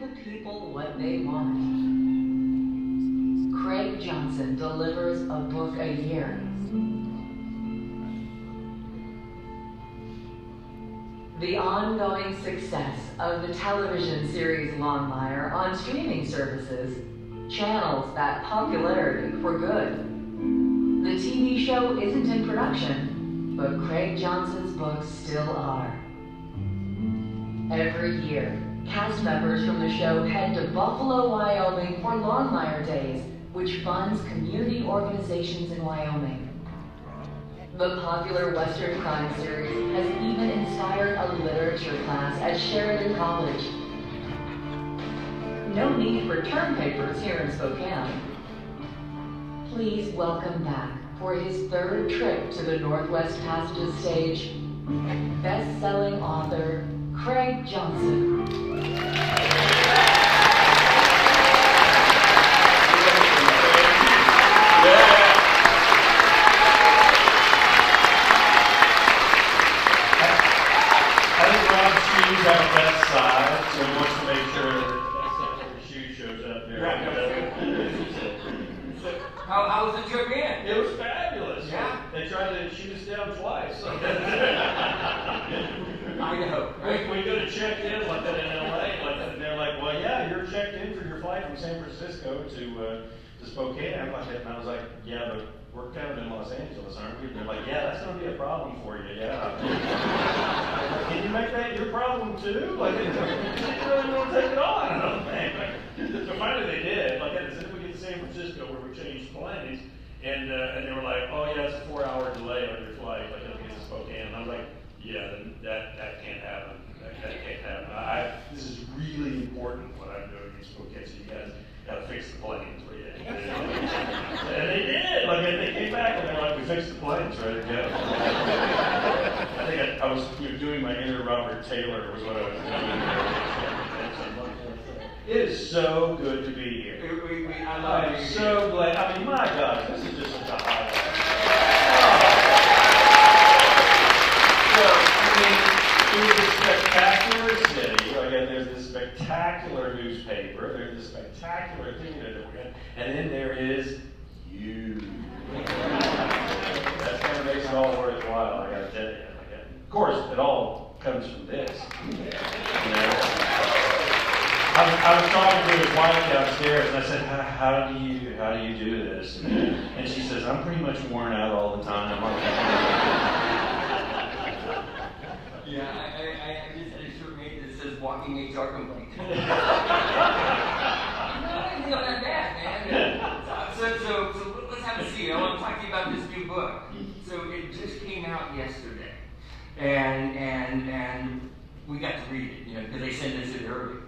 the people what they want. Craig Johnson delivers a book a year. The ongoing success of the television series Longmire on streaming services channels that popularity for good. The TV show isn't in production, but Craig Johnson's books still are. Every year, cast members from the show head to Buffalo, Wyoming for Longmire Days, which funds community organizations in Wyoming. The popular Western crime series has even inspired a literature class at Sheridan College. No need for term papers here in Spokane. Please welcome back for his third trip to the Northwest Passages stage, best-selling author Craig Johnson. How was the trip in? It was fabulous. Yeah. They tried to shoot us down twice. I know. Right? We could have checked in like that in LA, and they're like, well, yeah, you're checked in for your flight from San Francisco to Spokane. And I was like, yeah, but we're kind of in Los Angeles, aren't we? And they're like, yeah, that's going to be a problem for you. Yeah. Can you make that your problem too? Like, you really want to take it on? I don't think. So finally they did. Like, as soon as we get to San Francisco, where we changed planes, and they were like, oh yeah, it's a 4-hour delay on your flight, like it'll get to Spokane. And I was like, yeah, that can't happen. That can't happen. This is really important what I'm doing in Spokane, so you guys got to fix the planes. And they did. Like they came back and they were like, we fixed the planes, ready to go. I think I was doing my inner Robert Taylor was what I was doing. It is so good to be here. I'm so glad. I mean, my gosh, this is just such a highlight. So, it was a spectacular city. Again, there's this spectacular newspaper. There's this spectacular thing that we're in. And then there is you. That's kind of makes it all worthwhile, I gotta tell you. Of course, it all comes from this. I was talking to his wife downstairs, and I said, how do you do this? And she says, I'm pretty much worn out all the time. Yeah, I just had a short mate that says walking HR complaint. No, it's not that bad, man. So let's have a seat. I want to talk to you about this new book. So it just came out yesterday, and we got to read it, because they sent us it early.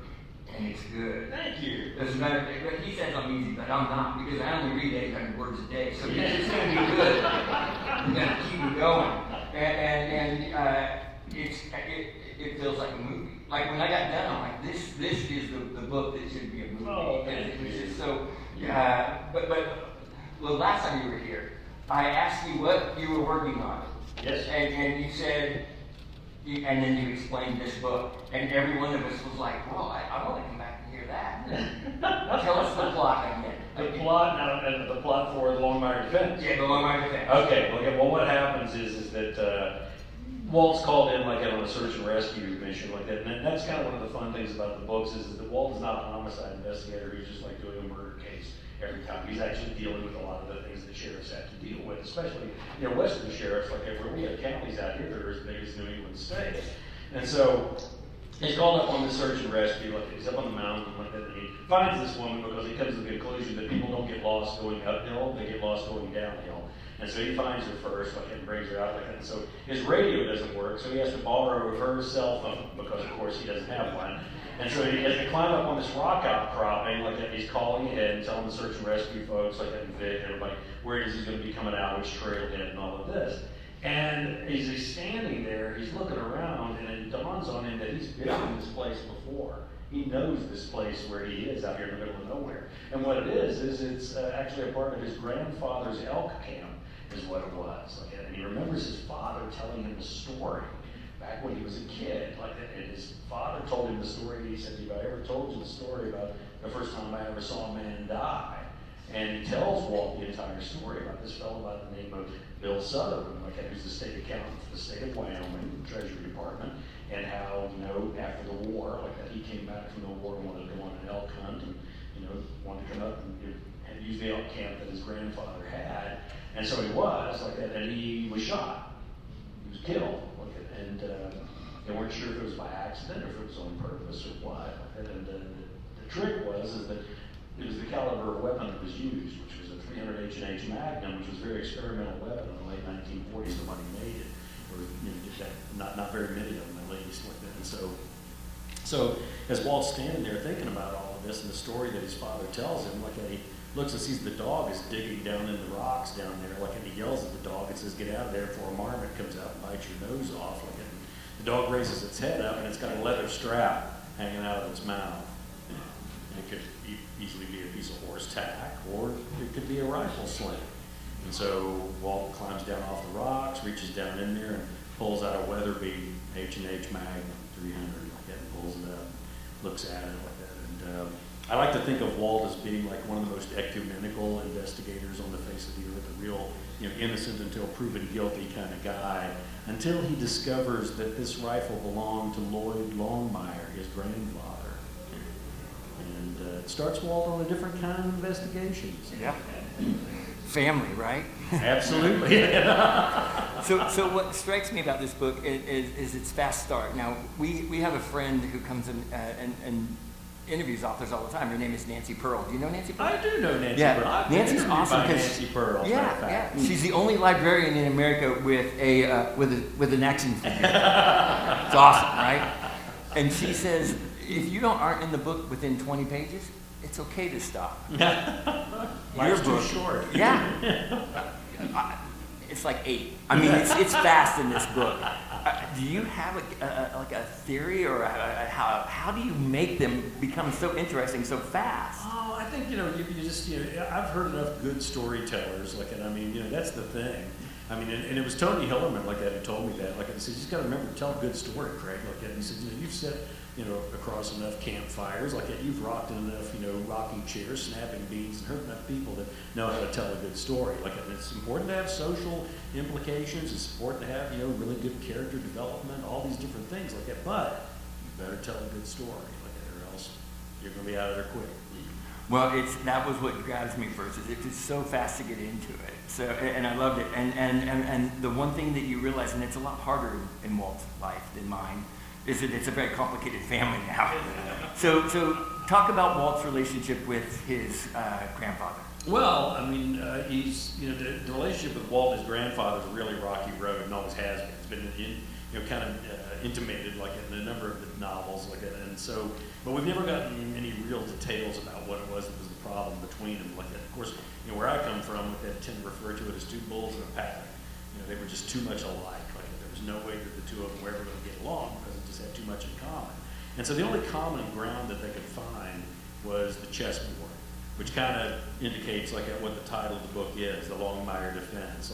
And it's good. Thank you. As a matter of fact, he says I'm easy, but I'm not, because I only read 800 words a day. So it's going to be good. You got to keep it going. And it feels like a movie. Like when I got done, I'm like, this is the book that should be a movie. Oh, and it was just so. But the last time you were here, I asked you what you were working on. Yes. And you said. And then you explained this book, and every one of us was like, well, I want to come back and hear that. Tell us the plot again. The plot for the Longmire Defense. Yeah, the Longmire Defense. Okay, well what happens is that Walt's called in like on a search and rescue mission like that, and that's kind of one of the fun things about the books is that Walt is not a homicide investigator, he's just like doing a murder case every time. He's actually dealing with a lot of the things that sheriffs have to deal with, especially, western sheriffs, like where we have counties out here that are as big as New England State. And so, he's called up on the search and rescue, like he's up on the mountain, like that, and he finds this woman because he comes to the conclusion that people don't get lost going uphill, they get lost going downhill. And so he finds her first, like, and brings her out like that. And so his radio doesn't work, so he has to borrow her cell phone because, of course, he doesn't have one. And so he has to climb up on this rock outcropping, like that. He's calling ahead and telling the search and rescue folks, like that, and Vic, everybody, where is he going to be coming out, which trailhead, and all of this. And as he's standing there, he's looking around, and it dawns on him that he's been in this place before. He knows this place where he is out here in the middle of nowhere. And what it is it's actually a part of his grandfather's elk camp, is what it was. And he remembers his father telling him a story back when he was a kid, like, and his father told him the story. He said, "If I ever told you the story about the first time I ever saw a man die," and he tells Walt the entire story about this fellow by the name of Bill Sutherland, like who's the state accountant for the state of Wyoming, Treasury Department, and how, after the war, like that he came back from the war and wanted to go on an elk hunt, and wanted to come up and use the elk camp that his grandfather had, and so he was like that, and he was shot. He was killed, and they weren't sure if it was by accident or if it was on purpose or what. And the trick is that it was the caliber of weapon that was used, which was a 300 H&H Magnum, which was a very experimental weapon in the late 1940s. Nobody made it, or not very many of them at least, like that. And so as Walt's standing there thinking about all of this and the story that his father tells him, like he looks and sees the dog is digging down in the rocks down there, like, and he yells at the dog and says, "Get out of there before a marmot comes out and bites your nose off." Like, and the dog raises its head up and it's got a leather strap hanging out of its mouth. And it could easily be a piece of horse tack, or it could be a rifle sling. And so Walt climbs down off the rocks, reaches down in there, and pulls out a Weatherby H&H Magnum 300, like that, and pulls it up, looks at it like that. And I like to think of Walt as being like one of the most ecumenical investigators on the face of the earth, a real, innocent until proven guilty kind of guy, until he discovers that this rifle belonged to Lloyd Longmire, his grandfather. And it starts Walt on a different kind of investigations. Yeah. Family, right? Absolutely. So what strikes me about this book is its fast start. Now, we have a friend who comes in and interviews authors all the time. Her name is Nancy Pearl. Do you know Nancy Pearl? I do know Nancy Pearl. Yeah, Nancy's awesome because Nancy Pearl. Yeah. She's the only librarian in America with an action figure. It's awesome, right? And she says, if you aren't in the book within 20 pages, it's okay to stop. Mine's too short. Yeah. It's like 8. I mean, it's fast in this book. Do you have a theory, or how do you make them become so interesting so fast? Oh, I think you just I've heard enough good storytellers, and I mean that's the thing. I mean, and it was Tony Hillerman who told me that. He said, you just got to remember to tell a good story, Craig. And he said, you've set across enough campfires, you've rocked in enough rocking chairs, snapping beans, and heard enough people that know how to tell a good story. And it's important to have social implications. It's important to have really good character development, all these different things like that. But you better tell a good story, or else you're going to be out of there quick. Well, that was what grabs me first. Is it's so fast to get into it. So, and I loved it. And the one thing that you realize, and it's a lot harder in Walt's life than mine, is that it's a very complicated family now. So talk about Walt's relationship with his grandfather. Well, I mean, he's the relationship with Walt, his grandfather, is a really rocky road, and always has been. It's been kind of intimated in a number of the novels, and so, but we've never gotten any real details about what it was that was the problem between them. Of course, where I come from, they tend to refer to it as two bulls in a paddock. They were just too much alike. There was no way that the two of them were ever going to get along because they just had too much in common. And so the only common ground that they could find was the chessboard, which kind of indicates what the title of the book is, the Longmire Defense,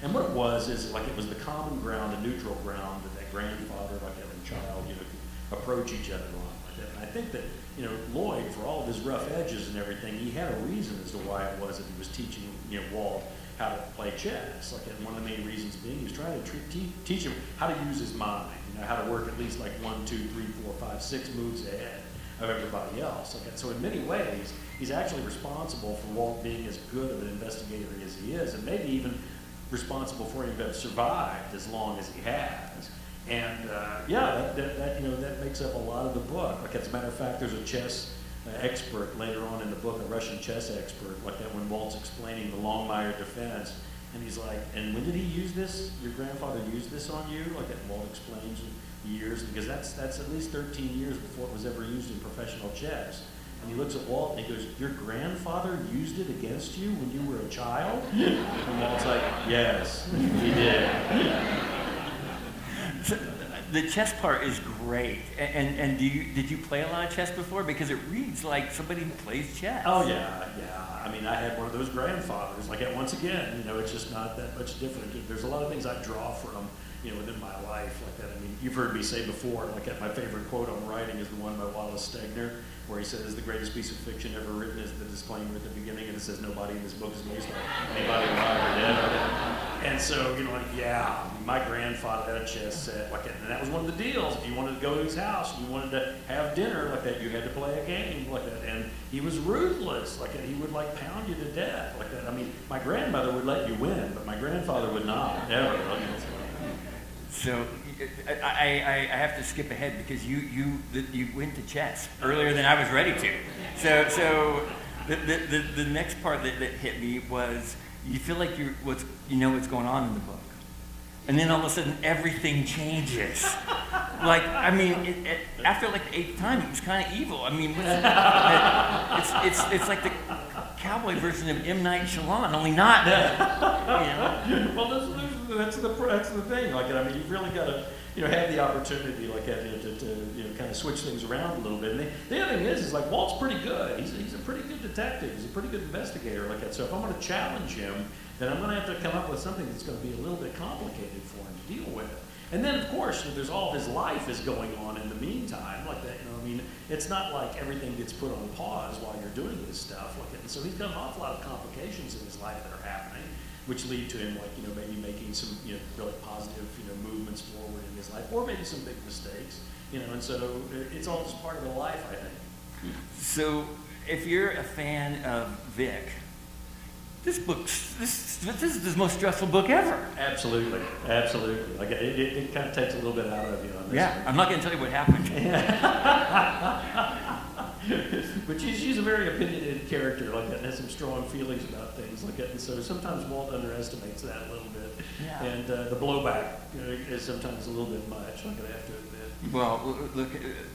and what it was is it was the common ground, the neutral ground that grandfather, and child, could approach each other on And I think that Lloyd, for all of his rough edges and everything, he had a reason as to why it was that he was teaching Walt how to play chess. And one of the main reasons being he was trying to teach him how to use his mind, how to work at least 1, 2, 3, 4, 5, 6 moves ahead of everybody else. So in many ways, he's actually responsible for Walt being as good of an investigator as he is, and maybe even responsible for him to have survived as long as he has. And that makes up a lot of the book. As a matter of fact, there's a chess expert later on in the book, a Russian chess expert, when Walt's explaining the Longmire Defense, and he's like, and when did he use this? Your grandfather used this on you? Walt explains years, because that's at least 13 years before it was ever used in professional chess. And he looks at Walt and he goes, your grandfather used it against you when you were a child? And Walt's like, yes, he did. the chess part is great. And did you play a lot of chess before? Because it reads like somebody who plays chess. Oh yeah. I mean, I had one of those grandfathers. Like, once again, it's just not that much different. There's a lot of things I draw from, within my life like that. I mean, you've heard me say before, like, my favorite quote on writing is the one by Wallace Stegner, where he says, the greatest piece of fiction ever written is the disclaimer at the beginning, and it says, nobody in this book is based on anybody alive or dead. And so, my grandfather had a chess set like that, and that was one of the deals. If you wanted to go to his house, you wanted to have dinner like that, you had to play a game like that, and he was ruthless like that. He would pound you to death like that. I mean, my grandmother would let you win, but my grandfather would not, ever. So I have to skip ahead because you went to chess earlier than I was ready to. So the next part that hit me was you feel like what's going on in the book, and then all of a sudden everything changes. After the 8th time, it was kind of evil. I mean, it's like the cowboy version of M. Night Shyamalan, only not. Well, that's the thing. You've really got to have the opportunity to kind of switch things around a little bit. And the other thing is Walt's pretty good. He's a pretty good detective. He's a pretty good investigator like that. So if I'm going to challenge him, then I'm going to have to come up with something that's going to be a little bit complicated for him to deal with. And then, of course, there's all his life is going on in the meantime, like that. It's not like everything gets put on pause while you're doing this stuff, like that. And so he's got an awful lot of complications in his life that are happening, which lead to him, maybe making some, really positive, movements forward in his life, or maybe some big mistakes, And so it's all just part of the life, I think. So, if you're a fan of Vic, this is the most stressful book ever. Absolutely. It kind of takes a little bit out of you on this. Yeah, one. I'm not going to tell you what happened. But she's a very opinionated character like that, and has some strong feelings about things like that. And so sometimes Walt underestimates that a little bit. Yeah. And the blowback is sometimes a little bit much, I'm going to have to admit. Well, look,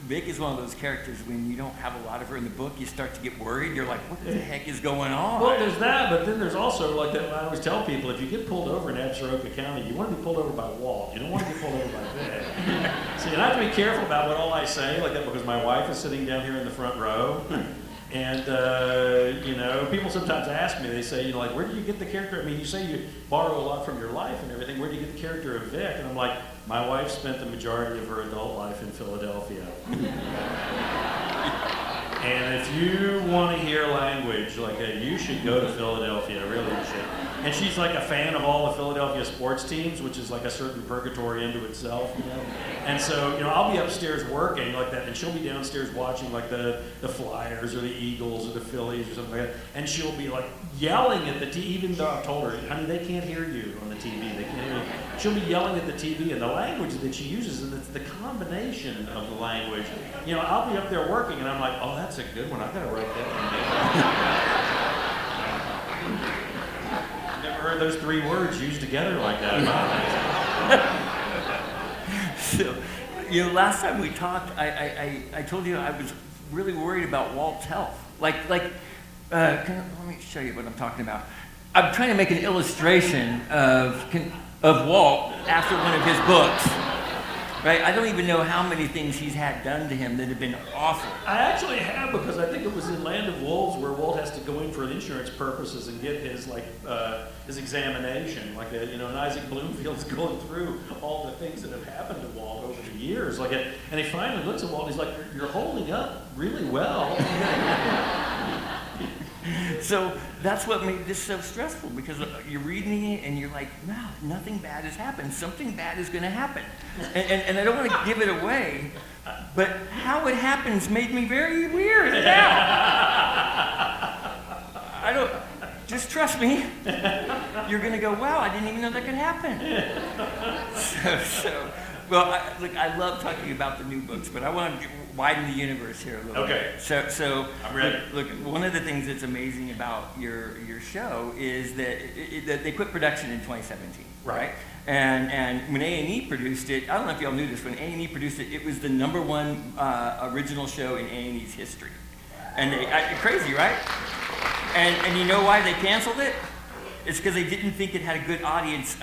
Vic is one of those characters when you don't have a lot of her in the book, you start to get worried. You're like, what the heck is going on? Well, there's that, but then there's also that I always tell people, if you get pulled over in Absaroka County, you want to be pulled over by Walt. You don't want to get pulled over by Vic. So you have to be careful about what all I say like that, because my wife is sitting down here in the front row. And, people sometimes ask me, they say, where do you get the character? I mean, you say you borrow a lot from your life and everything. Where do you get the character of Vic? And I'm like, my wife spent the majority of her adult life in Philadelphia. And if you want to hear language like that, you should go to Philadelphia, really you should. And she's a fan of all the Philadelphia sports teams, which is a certain purgatory into itself, And so, I'll be upstairs working like that, and she'll be downstairs watching the Flyers or the Eagles or the Phillies or something like that, and she'll be yelling at the TV, even though I've told her, honey, they can't hear you on the TV, they can't hear you. She'll be yelling at the TV, and the language that she uses, and it's the combination of the language. I'll be up there working, and I'm like, oh, that's a good one, I gotta write that one down. Never heard those 3 words used together like that. So, last time we talked, I told you I was really worried about Walt's health. Let me show you what I'm talking about. I'm trying to make an illustration of Walt after one of his books. Right? I don't even know how many things he's had done to him that have been awful. I actually have, because I think it was in Land of Wolves where Walt has to go in for insurance purposes and get his his examination, and Isaac Bloomfield's going through all the things that have happened to Walt over the years, and he finally looks at Walt and he's like, "You're holding up really well." So that's what made this so stressful, because you're reading it and you're like, wow, nothing bad has happened. Something bad is going to happen. And I don't want to give it away, but how it happens made me very weirded out. Just trust me. You're going to go, wow, I didn't even know that could happen. Well, I love talking about the new books, but I want to widen the universe here a little bit. So I'm ready. Look, one of the things that's amazing about your show is that that they quit production in 2017, right? And when A&E produced it, I don't know if y'all knew this, when A&E produced it, it was the #1 original show in A&E's history. And crazy, right? And you know why they canceled it? It's because they didn't think it had a good audience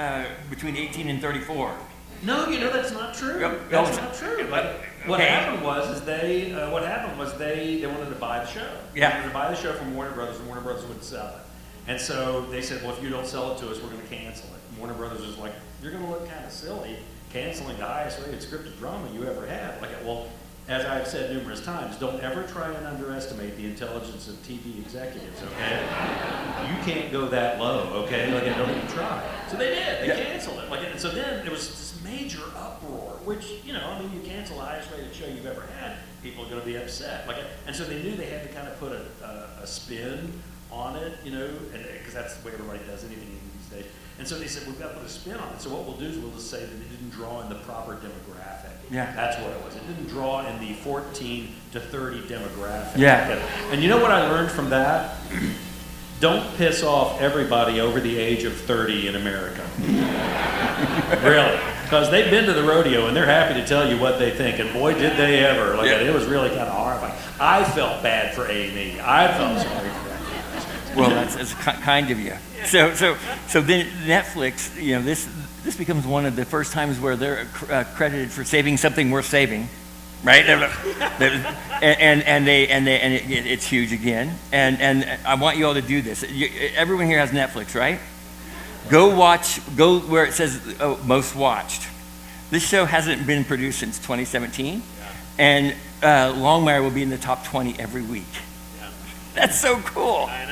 between 18 and 34. No, you know that's not true. Yep. That's not true. Like what Okay. happened was they wanted to buy the show. Yeah. They wanted to buy the show from Warner Brothers, and Warner Brothers wouldn't sell it. And so they said, well, if you don't sell it to us, we're going to cancel it. And Warner Brothers was like, you're going to look kind of silly canceling the highest rated scripted drama you ever had. Like, well, as I've said numerous times, don't ever try and underestimate the intelligence of TV executives, okay? You can't go that low, okay? Like, don't even try. So they did. They canceled it. Like, and so then there was this major uproar, which, you you cancel the highest rated show you've ever had, people are going to be upset. Like, and so they knew they had to kind of put a spin on it, because that's the way everybody does anything these days. And so they said, we've got to put a spin on it. So what we'll do is we'll just say that it didn't draw in the proper demographic. Yeah. That's what it was. It didn't draw in the 14 to 30 demographic. Yeah. And you know what I learned from that? Don't piss off everybody over the age of 30 in America. Really. Because they've been to the rodeo and they're happy to tell you what they think. And boy, did they ever. Like, it was really kind of horrifying. I felt bad for A&E. I felt sorry for that. Well, that's kind of you. So then Netflix, this becomes one of the first times where they're credited for saving something worth saving, right? And it's huge again. And I want you all to do this. Everyone here has Netflix, right? Go where it says most watched. This show hasn't been produced since 2017, and Longmire will be in the top 20 every week. That's so cool. I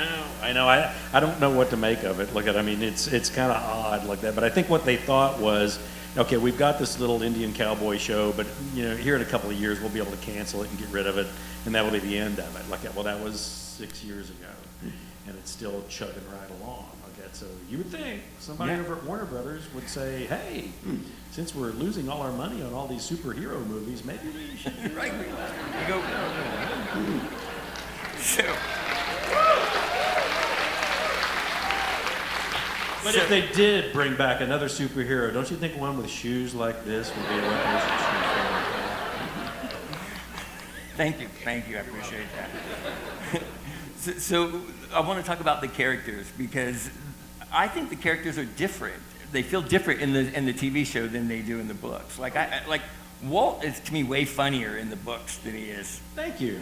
know. I don't know what to make of it. It's kind of odd like that. But I think what they thought was, okay, we've got this little Indian cowboy show, but here in a couple of years we'll be able to cancel it and get rid of it, and that'll be the end of it. Well, that was 6 years ago, and it's still chugging right along. So you would think somebody over at Warner Brothers would say, hey, since we're losing all our money on all these superhero movies, maybe we should do Right. go. But if they did bring back another superhero, don't you think one with shoes like this would be a Thank you. I appreciate that. So I want to talk about the characters, because I think the characters are different. They feel different in the TV show than they do in the books. Like Walt is, to me, way funnier in the books than he is. Thank you.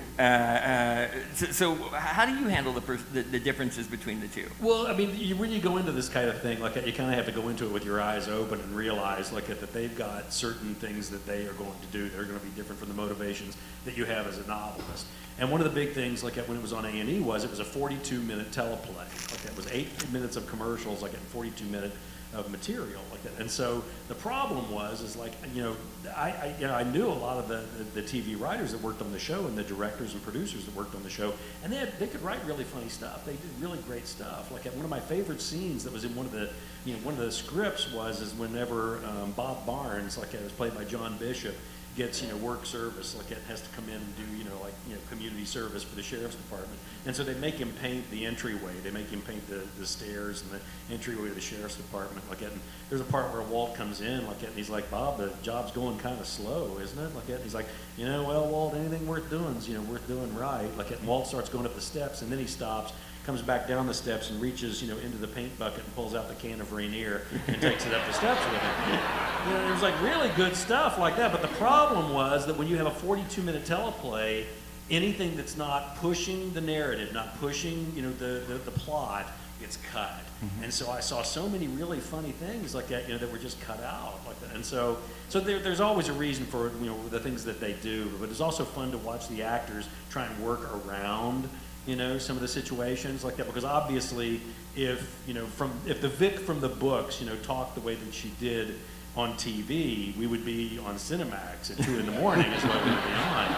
So how do you handle the differences between the two? Well, when you go into this kind of thing, you kind of have to go into it with your eyes open and realize, that they've got certain things that they are going to do that are going to be different from the motivations that you have as a novelist. And one of the big things, when it was on A&E, it was a 42-minute teleplay. It was 8 minutes of commercials, 42 minutes of material like that. And so the problem is I knew a lot of the TV writers that worked on the show and the directors and producers that worked on the show, and they could write really funny stuff. They did really great stuff. One of my favorite scenes that was in one of the scripts was whenever Bob Barnes, it was played by John Bishop, gets work service, has to come in and do community service for the sheriff's department, and so they make him paint the entryway. They make him paint the stairs and the entryway of the sheriff's department. And there's a part where Walt comes in and he's like, Bob, the job's going kind of slow, isn't it? And he's like, well, Walt, anything worth doing is worth doing right. And Walt starts going up the steps, and then he stops, comes back down the steps and reaches into the paint bucket and pulls out the can of Rainier and takes it up the steps with him. There was really good stuff like that, but the problem was that when you have a 42-minute teleplay, anything that's not pushing the narrative, not pushing the plot, gets cut. Mm-hmm. And so I saw so many really funny things like that that were just cut out like that. And so there's always a reason for the things that they do, but it's also fun to watch the actors try and work around some of the situations like that, because obviously if the Vic from the books talked the way that she did on TV, we would be on Cinemax at 2 in the morning is what we would be on.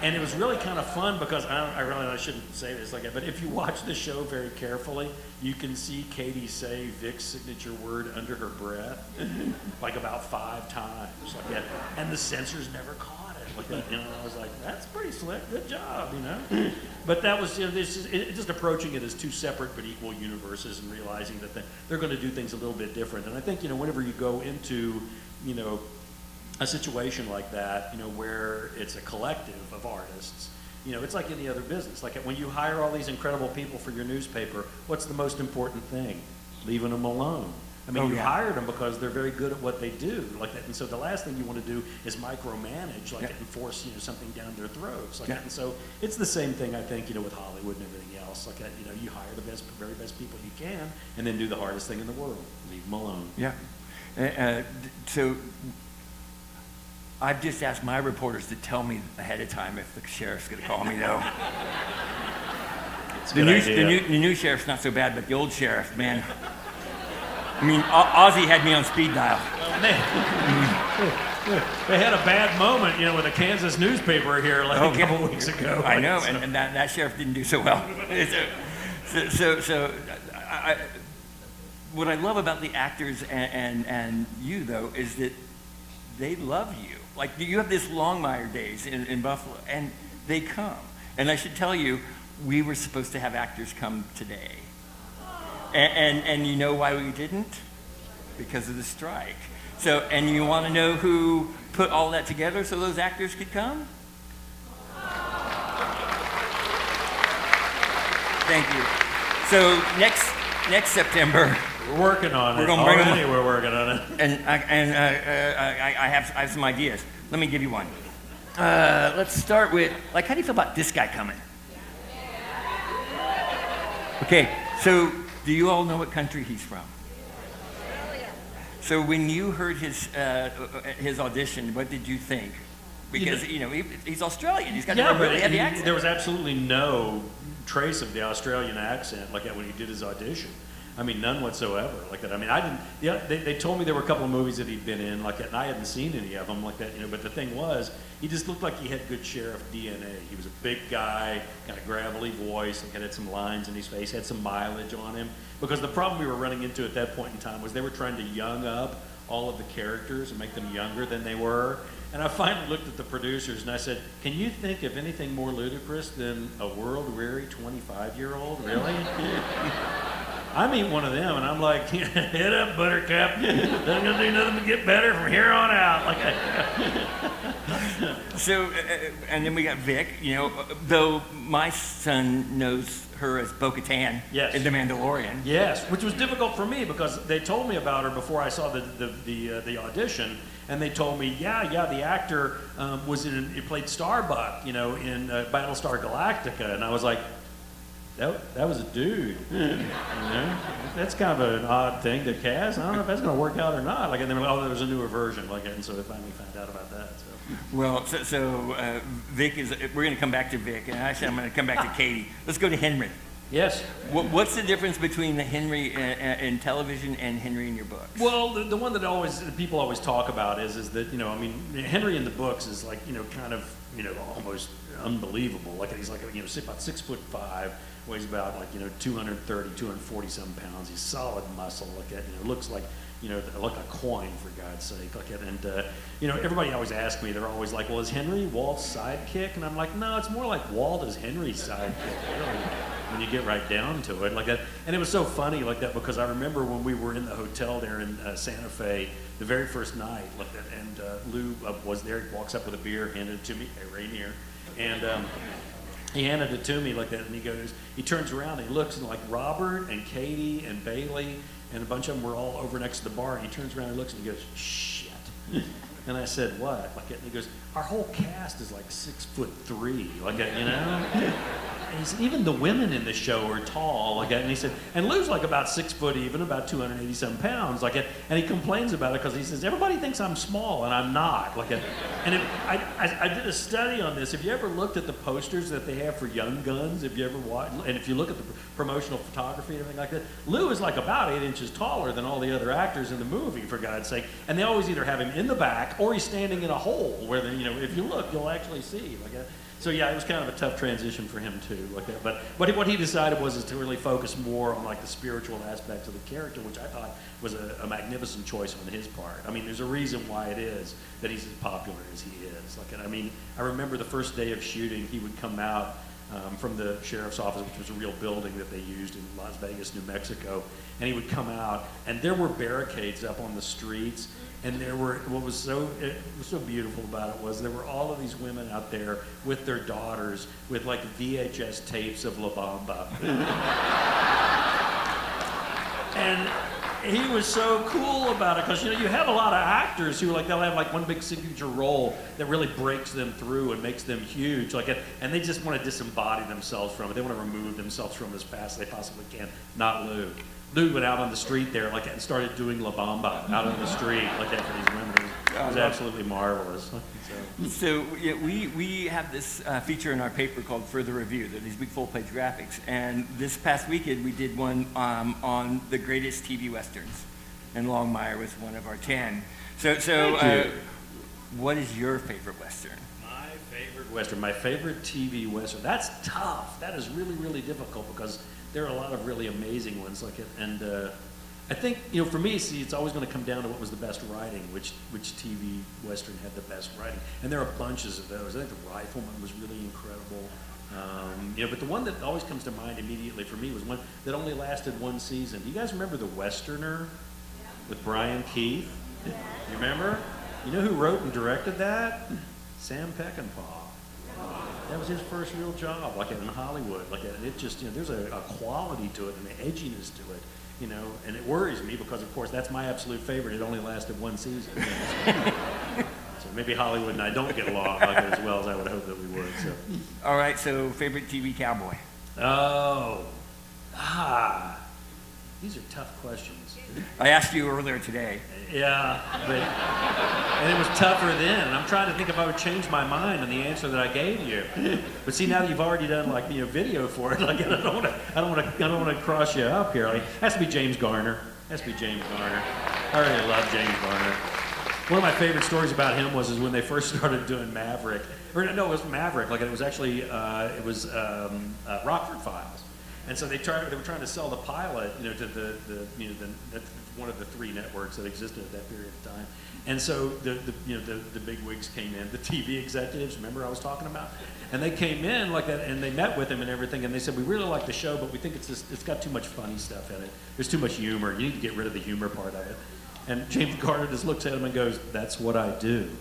And it was really kind of fun because I shouldn't say this like that, but if you watch the show very carefully, you can see Katie say Vic's signature word under her breath about 5 times like that, and the censors never caught it. I was like, that's pretty slick, good job, But that was just approaching it as 2 separate but equal universes and realizing that they're going to do things a little bit different. And I think whenever you go into a situation like that, where it's a collective of artists, it's like any other business. When you hire all these incredible people for your newspaper, what's the most important thing? Leaving them alone. I mean, Oh, you yeah. hired them because they're very good at what they do, like that. And so the last thing you want to do is micromanage, like Yeah. that, and force something down their throats, like Yeah. that. And so it's the same thing, I think, with Hollywood and everything else, like that. You hire the very best people you can, and then do the hardest thing in the world: leave them alone. Yeah. So I've just asked my reporters to tell me ahead of time if the sheriff's going to call me, though. It's a The good new, idea. the new sheriff's not so bad, but the old sheriff, man. I mean, Ozzy had me on speed dial. Oh, man. They had a bad moment, with a Kansas newspaper here like a couple weeks ago. I know, So- and that sheriff didn't do so well. What I love about the actors and you, though, is that they love you. Like, you have this Longmire days in Buffalo, and they come. And I should tell you, we were supposed to have actors come today. And you know why we didn't? Because of the strike. So, and you want to know who put all that together so those actors could come? Thank you. So next September, We're working on it. We're gonna bring 'em- Already we're working on it. and I have some ideas. Let me give you one. Let's start with, how do you feel about this guy coming? Okay, so do you all know what country he's from? So when you heard his audition, what did you think? Because he's Australian. He's got a really heavy accent. There was absolutely no trace of the Australian accent like that when he did his audition. I mean, none whatsoever like that. I mean, I didn't. Yeah, they told me there were a couple of movies that he'd been in like that, and I hadn't seen any of them like that. But the thing was, he just looked like he had good sheriff DNA. He was a big guy, kind of gravelly voice, and had some lines in his face, had some mileage on him. Because the problem we were running into at that point in time was they were trying to young up all of the characters and make them younger than they were. And I finally looked at the producers and I said, "Can you think of anything more ludicrous than a world-weary 25-year-old? Really?" I meet one of them and I'm like, "Head up, Buttercup. Doesn't gonna do nothing to get better from here on out." Like So, and then we got Vic. Though my son knows her as Bo-Katan Yes. in The Mandalorian. Yes, which was difficult for me because they told me about her before I saw the audition, and they told me, the actor he played Starbuck, in Battlestar Galactica, and I was like, that was a dude. That's kind of an odd thing to cast. I don't know if that's going to work out or not. Like, and then there was a newer version, and so they finally found out about that. So. Well, so Vic is. We're going to come back to Vic, and actually I'm going to come back to Katie. Let's go to Henry. Yes. What's the difference between the Henry in television and Henry in your books? Well, the one that people always talk about is that Henry in the books is like kind of almost unbelievable. Like he's like about 6'5", weighs about 230, 240 some pounds. He's solid muscle. Like that, looks like like a coin, for God's sake. Like that, and everybody always asks me. They're always like, "Well, is Henry Walt's sidekick?" And I'm like, "No, it's more like Walt is Henry's sidekick." Really. When you get right down to it like that. And it was so funny like that because I remember when we were in the hotel there in Santa Fe the very first night like that, and Lou was there. He walks up with a beer, handed it to me, a Rainier, and he handed it to me like that, and he turns around and he looks, and like Robert and Katie and Bailey and a bunch of them were all over next to the bar, and he turns around and looks and he goes, "Shit." And I said, "What?" Like that, and he goes, "Our whole cast is like 6'3", like that, And he said, "Even the women in the show are tall," like that. And he said, and Lou's like about 6 foot even, about 280 some pounds, like that. And he complains about it because he says, "Everybody thinks I'm small and I'm not," like that. And I did a study on this. Have you ever looked at the posters that they have for Young Guns? Have you ever watched? And if you look at the promotional photography and everything like that, Lou is like about 8 inches taller than all the other actors in the movie, for God's sake. And they always either have him in the back or he's standing in a hole where if you look, you'll actually see like that. So yeah, it was kind of a tough transition for him too, like that. But what he decided was to really focus more on like the spiritual aspects of the character, which I thought was a magnificent choice on his part. I mean, there's a reason why it is that he's as popular as he is. Like, I mean, I remember the first day of shooting, he would come out from the sheriff's office, which was a real building that they used in Las Vegas, New Mexico, and he would come out, and there were barricades up on the streets. And what was so beautiful about it was there were all of these women out there with their daughters with like VHS tapes of La Bamba. And he was so cool about it because you have a lot of actors who they'll have like one big signature role that really breaks them through and makes them huge, and they just want to disembody themselves from it. They want to remove themselves from it as fast as they possibly can. Not Lou. Lou went out on the street there and started doing La Bamba out on the street for these women. It was absolutely marvelous. So yeah, we have this feature in our paper called Further Review. They're these big full-page graphics. And this past weekend we did one on the greatest TV westerns, and Longmire was one of our 10. So what is your favorite western? My favorite western, my favorite TV western. That's tough. That is really, really difficult because there are a lot of really amazing ones and I think, for me, it's always going to come down to what was the best writing, which TV Western had the best writing. And there are bunches of those. I think The Rifleman was really incredible. But the one that always comes to mind immediately for me was one that only lasted one season. Do you guys remember The Westerner with Brian Keith? You remember? You know who wrote and directed that? Sam Peckinpah. That was his first real job, in Hollywood. And it just, there's a quality to it and an edginess to it. And it worries me because, of course, that's my absolute favorite. It only lasted one season. So maybe Hollywood and I don't get along as well as I would hope that we would. So. All right, so favorite TV cowboy? These are tough questions. I asked you earlier today. Yeah, and it was tougher then. And I'm trying to think if I would change my mind on the answer that I gave you. But see, now that you've already done video for it, I don't want to cross you up here. It has to be James Garner. I really love James Garner. One of my favorite stories about him was when they first started doing Maverick. It was Maverick. It was actually Rockford Files. And so they were trying to sell the pilot, to one of the three networks that existed at that period of time. And so the big wigs came in, the TV executives, remember I was talking about? And they came in like that, and they met with him and everything, and they said, we really like the show, but we think it's got too much funny stuff in it. There's too much humor. You need to get rid of the humor part of it. And James Garner just looks at him and goes, that's what I do.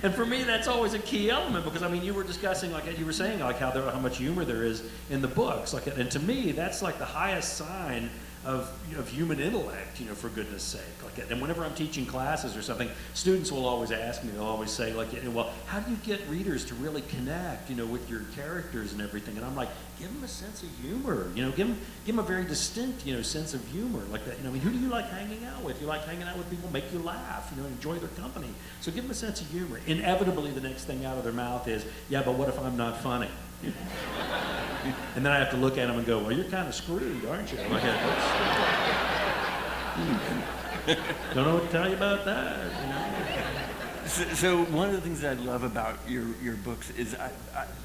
And for me, that's always a key element because, you were discussing, you were saying, how much humor there is in the books. And to me, that's the highest sign of human intellect, for goodness sake. And whenever I'm teaching classes or something, students will always ask me, they'll always say, well, how do you get readers to really connect, with your characters and everything? And I'm like, give them a sense of humor, give them a very distinct, sense of humor like that. Who do you like hanging out with? You like hanging out with people who make you laugh, enjoy their company. So give them a sense of humor. Inevitably, the next thing out of their mouth is, yeah, but what if I'm not funny? And then I have to look at them and go, well, you're kind of screwed, aren't you? Don't know what to tell you about that. So one of the things that I love about your books is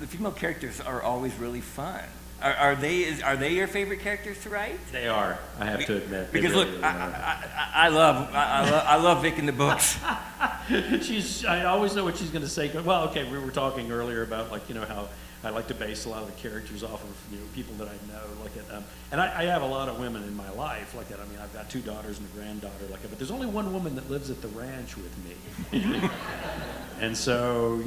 the female characters are always really fun. Are they your favorite characters to write? They are. I have to admit. Because look, I love Vic in the books. I always know what she's going to say. Well, okay, we were talking earlier about how I like to base a lot of the characters off of people that I know. And I have a lot of women in my life like that. I've got 2 daughters and a granddaughter like that. But there's only one woman that lives at the ranch with me. And so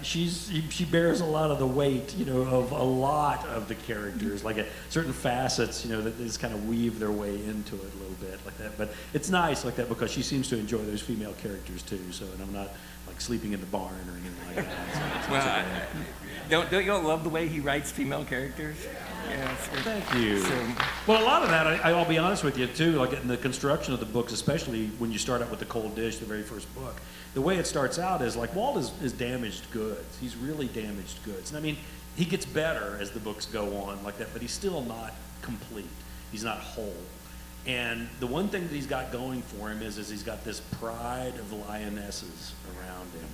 she bears a lot of the weight of a lot of the characters, certain facets that just kind of weave their way into it a little bit like that. But it's nice like that because she seems to enjoy those female characters too. So and I'm not sleeping in the barn or anything like that. Don't you all love the way he writes female characters? Yeah, thank you. Well, a lot of that, I'll be honest with you too, in the construction of the books, especially when you start out with The Cold Dish, the very first book, the way it starts out is Walt is damaged goods. He's really damaged goods. And he gets better as the books go on like that, but he's still not complete. He's not whole. And the one thing that he's got going for him is he's got this pride of lionesses around him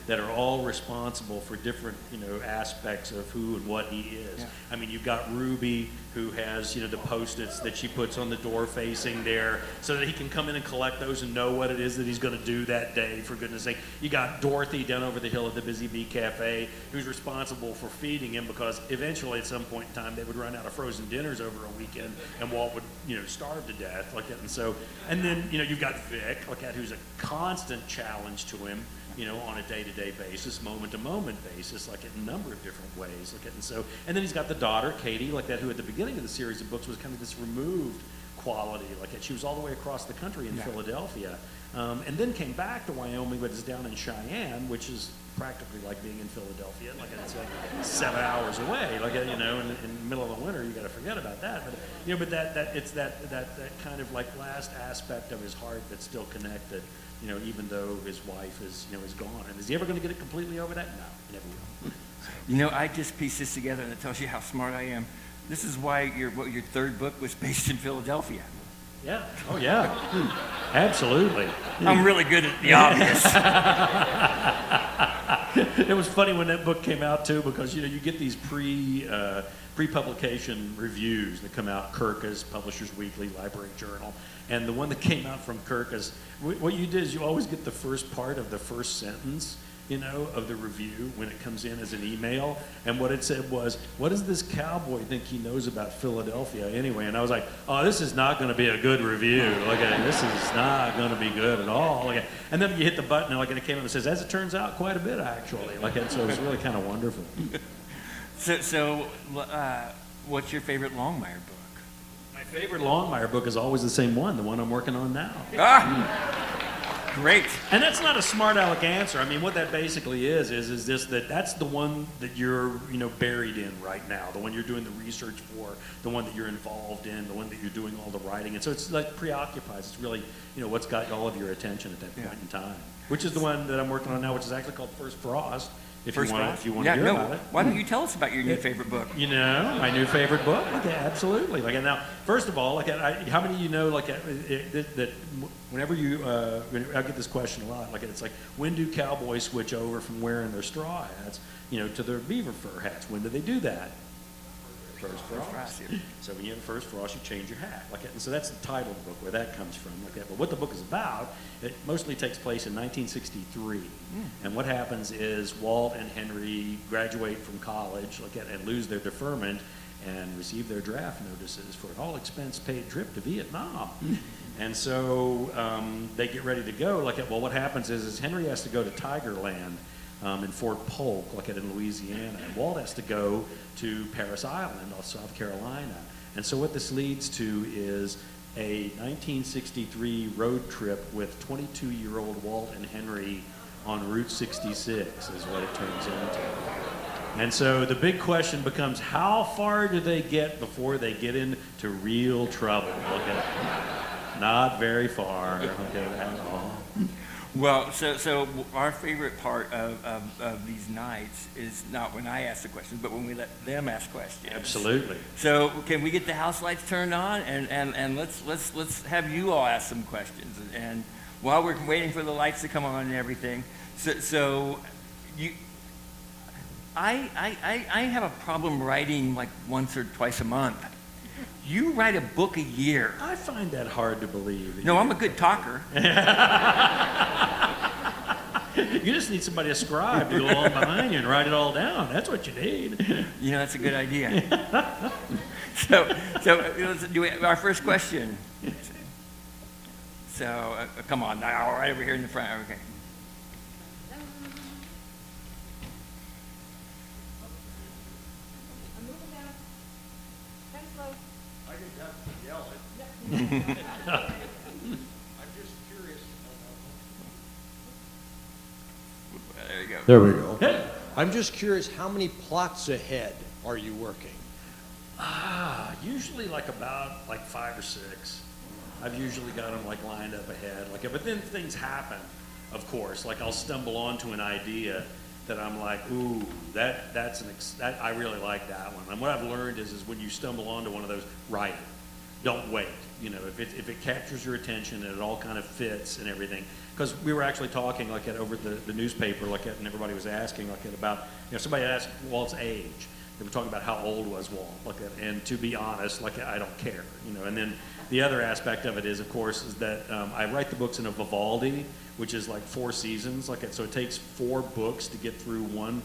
that are all responsible for different, aspects of who and what he is. Yeah. You've got Ruby, who has, the Post-its that she puts on the door facing there so that he can come in and collect those and know what it is that he's going to do that day, for goodness sake. You got Dorothy down over the hill at the Busy Bee Cafe, who's responsible for feeding him because eventually at some point in time they would run out of frozen dinners over a weekend and Walt would, starve to death like that. And then, you've got Vic, like that, who's a constant challenge to him you know, on a day-to-day basis, moment-to-moment basis, like in a number of different ways. Like, and then he's got the daughter, Katie, like that, who at the beginning of the series of books was kind of this removed quality, like she was all the way across the country in Philadelphia, and then came back to Wyoming, but is down in Cheyenne, which is practically like being in Philadelphia, like it's like 7 hours away, like, you know, in the middle of the winter, you got to forget about that. But, you know, but it's that kind of like last aspect of his heart that's still connected, you know, even though his wife is, you know, is gone. And is he ever going to get it completely over that? No, he never will. You know, I just pieced this together, and it tells you how smart I am. This is why your third book was based in Philadelphia. Yeah. Oh, yeah. Absolutely. I'm really good at the obvious. It was funny when that book came out too, because you know you get these pre-publication reviews that come out. Kirkus, Publishers Weekly, Library Journal, and the one that came out from Kirkus. What you did is you always get the first part of the first sentence, you know, of the review when it comes in as an email. And what it said was, "What does this cowboy think he knows about Philadelphia anyway?" And I was like, "Oh, this is not going to be a good review. Look at it. This is not going to be good at all." Like, and then you hit the button, and like, and it came up and says, "As it turns out, quite a bit actually." Like, and so it was really kind of wonderful. So, what's your favorite Longmire book? My favorite Longmire book is always the same one, the one I'm working on now. Great. And that's not a smart aleck answer. I mean, what that basically is just that's the one that you're, you know, buried in right now, the one you're doing the research for, the one that you're involved in, the one that you're doing all the writing. And so it's like preoccupies. It's really, you know, what's got all of your attention at that point in time, which is the one that I'm working on now, which is actually called First Frost. If you want to hear about it. Why don't you tell us about your new favorite book? You know, my new favorite book? Like, absolutely. Like, and now, first of all, like, how many of you know, like, that whenever you, I get this question a lot, like, it's like, when do cowboys switch over from wearing their straw hats, you know, to their beaver fur hats? When do they do that? First frost. So when you have a first frost, you change your hat. Like, and so that's the title of the book, where that comes from. Like that. But what the book is about, it mostly takes place in 1963. And what happens is Walt and Henry graduate from college, like that, and lose their deferment and receive their draft notices for an all-expense-paid trip to Vietnam. And so they get ready to go. Like, well, what happens is Henry has to go to Tigerland in Fort Polk, like in Louisiana. And Walt has to go to Paris Island, off South Carolina. And so what this leads to is a 1963 road trip with 22-year-old Walt and Henry on Route 66 is what it turns into. And so the big question becomes, how far do they get before they get into real trouble? Okay. Not very far, okay, at all. Well, so our favorite part of these nights is not when I ask the questions, but when we let them ask questions. Absolutely. So can we get the house lights turned on and let's have you all ask some questions, and while we're waiting for the lights to come on and everything. So you, I have a problem writing like once or twice a month. You write a book a year. I find that hard to believe. No, I'm a good talker. You just need somebody, a scribe, to go along behind you and write it all down. That's what you need. You know, that's a good idea. So let's do our first question. So come on, now, right over here in the front. Okay. I'm just curious. There you go. There we go. I'm just curious, how many plots ahead are you working? Usually like about 5 or 6. I've usually got them like lined up ahead. But then things happen, of course. Like I'll stumble onto an idea that I'm like, ooh, that I really like that one. And what I've learned is when you stumble onto one of those, write it. Don't wait. You know, if it captures your attention and it all kind of fits and everything. Because we were actually talking over the newspaper, and everybody was asking about, somebody asked Walt's age. They were talking about how old was Walt, and to be honest, I don't care, And then the other aspect of it is, of course, is that I write the books in a Vivaldi, which is 4 seasons, so it takes 4 books to get through one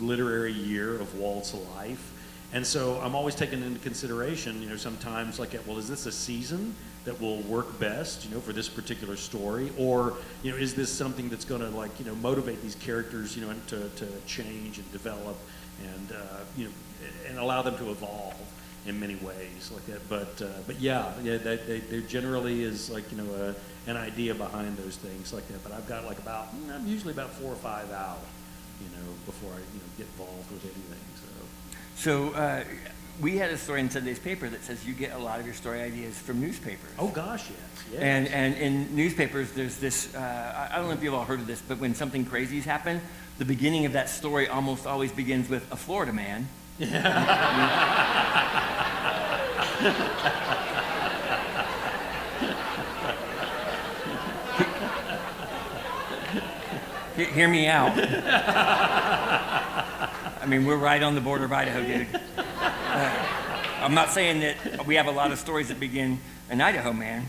literary year of Walt's life. And so I'm always taking into consideration, sometimes like, well, is this a season that will work best, for this particular story? Or, is this something that's going to motivate these characters, to change and develop and, and allow them to evolve in many ways like that. But yeah, there generally is an idea behind those things like that. But I've got I'm usually about 4 or 5 out, before I, get involved with anything, So we had a story in Sunday's paper that says you get a lot of your story ideas from newspapers. Oh gosh, yes. And in newspapers, there's this, I don't know if you've all heard of this, but when something crazy's happened, the beginning of that story almost always begins with a Florida man. Hear me out. I mean, we're right on the border of Idaho, dude. I'm not saying that we have a lot of stories that begin an Idaho man.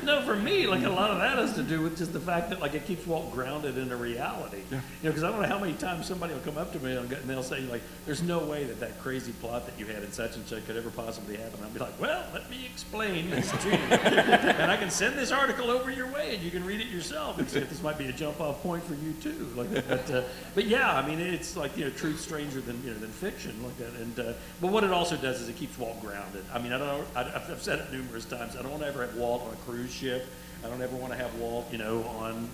No, for me, a lot of that has to do with just the fact that, it keeps Walt grounded in a reality. Yeah. Because I don't know how many times somebody will come up to me and they'll say, there's no way that crazy plot that you had in such and such could ever possibly happen. I'll be like, well, let me explain this to you. And I can send this article over your way and you can read it yourself. Except this might be a jump-off point for you, too. But yeah, I mean, it's truth stranger than fiction like that. And but what it also does is it keeps Walt grounded. I mean, I've said it numerous times. I don't want to ever have Walt on a cruise ship. I don't ever want to have Walt, on,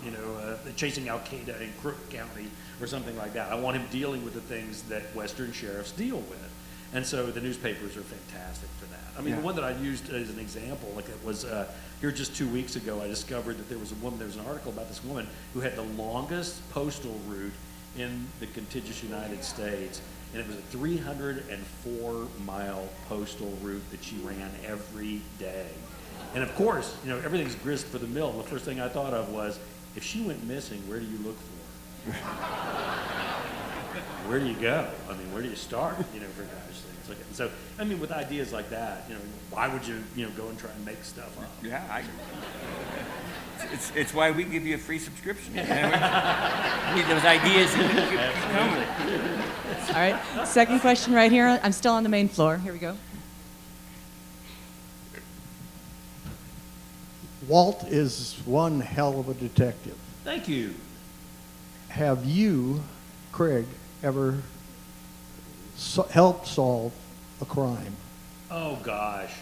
chasing Al Qaeda in Crook County or something like that. I want him dealing with the things that Western sheriffs deal with. And so the newspapers are fantastic for that. I mean, The one that I used as an example, it was here just 2 weeks ago, I discovered that there was an article about this woman who had the longest postal route in the contiguous United States. And it was a 304-mile postal route that she ran every day. And of course, everything's grist for the mill. The first thing I thought of was, if she went missing, where do you look for her? Where do you go? I mean, where do you start? For gosh things like that. So, I mean, with ideas like that, why would you, go and try and make stuff up? Yeah, it's why we give you a free subscription. We need those ideas. All right, second question right here. I'm still on the main floor. Here we go. Walt is one hell of a detective. Thank you. Have you, Craig, ever helped solve a crime? Oh gosh.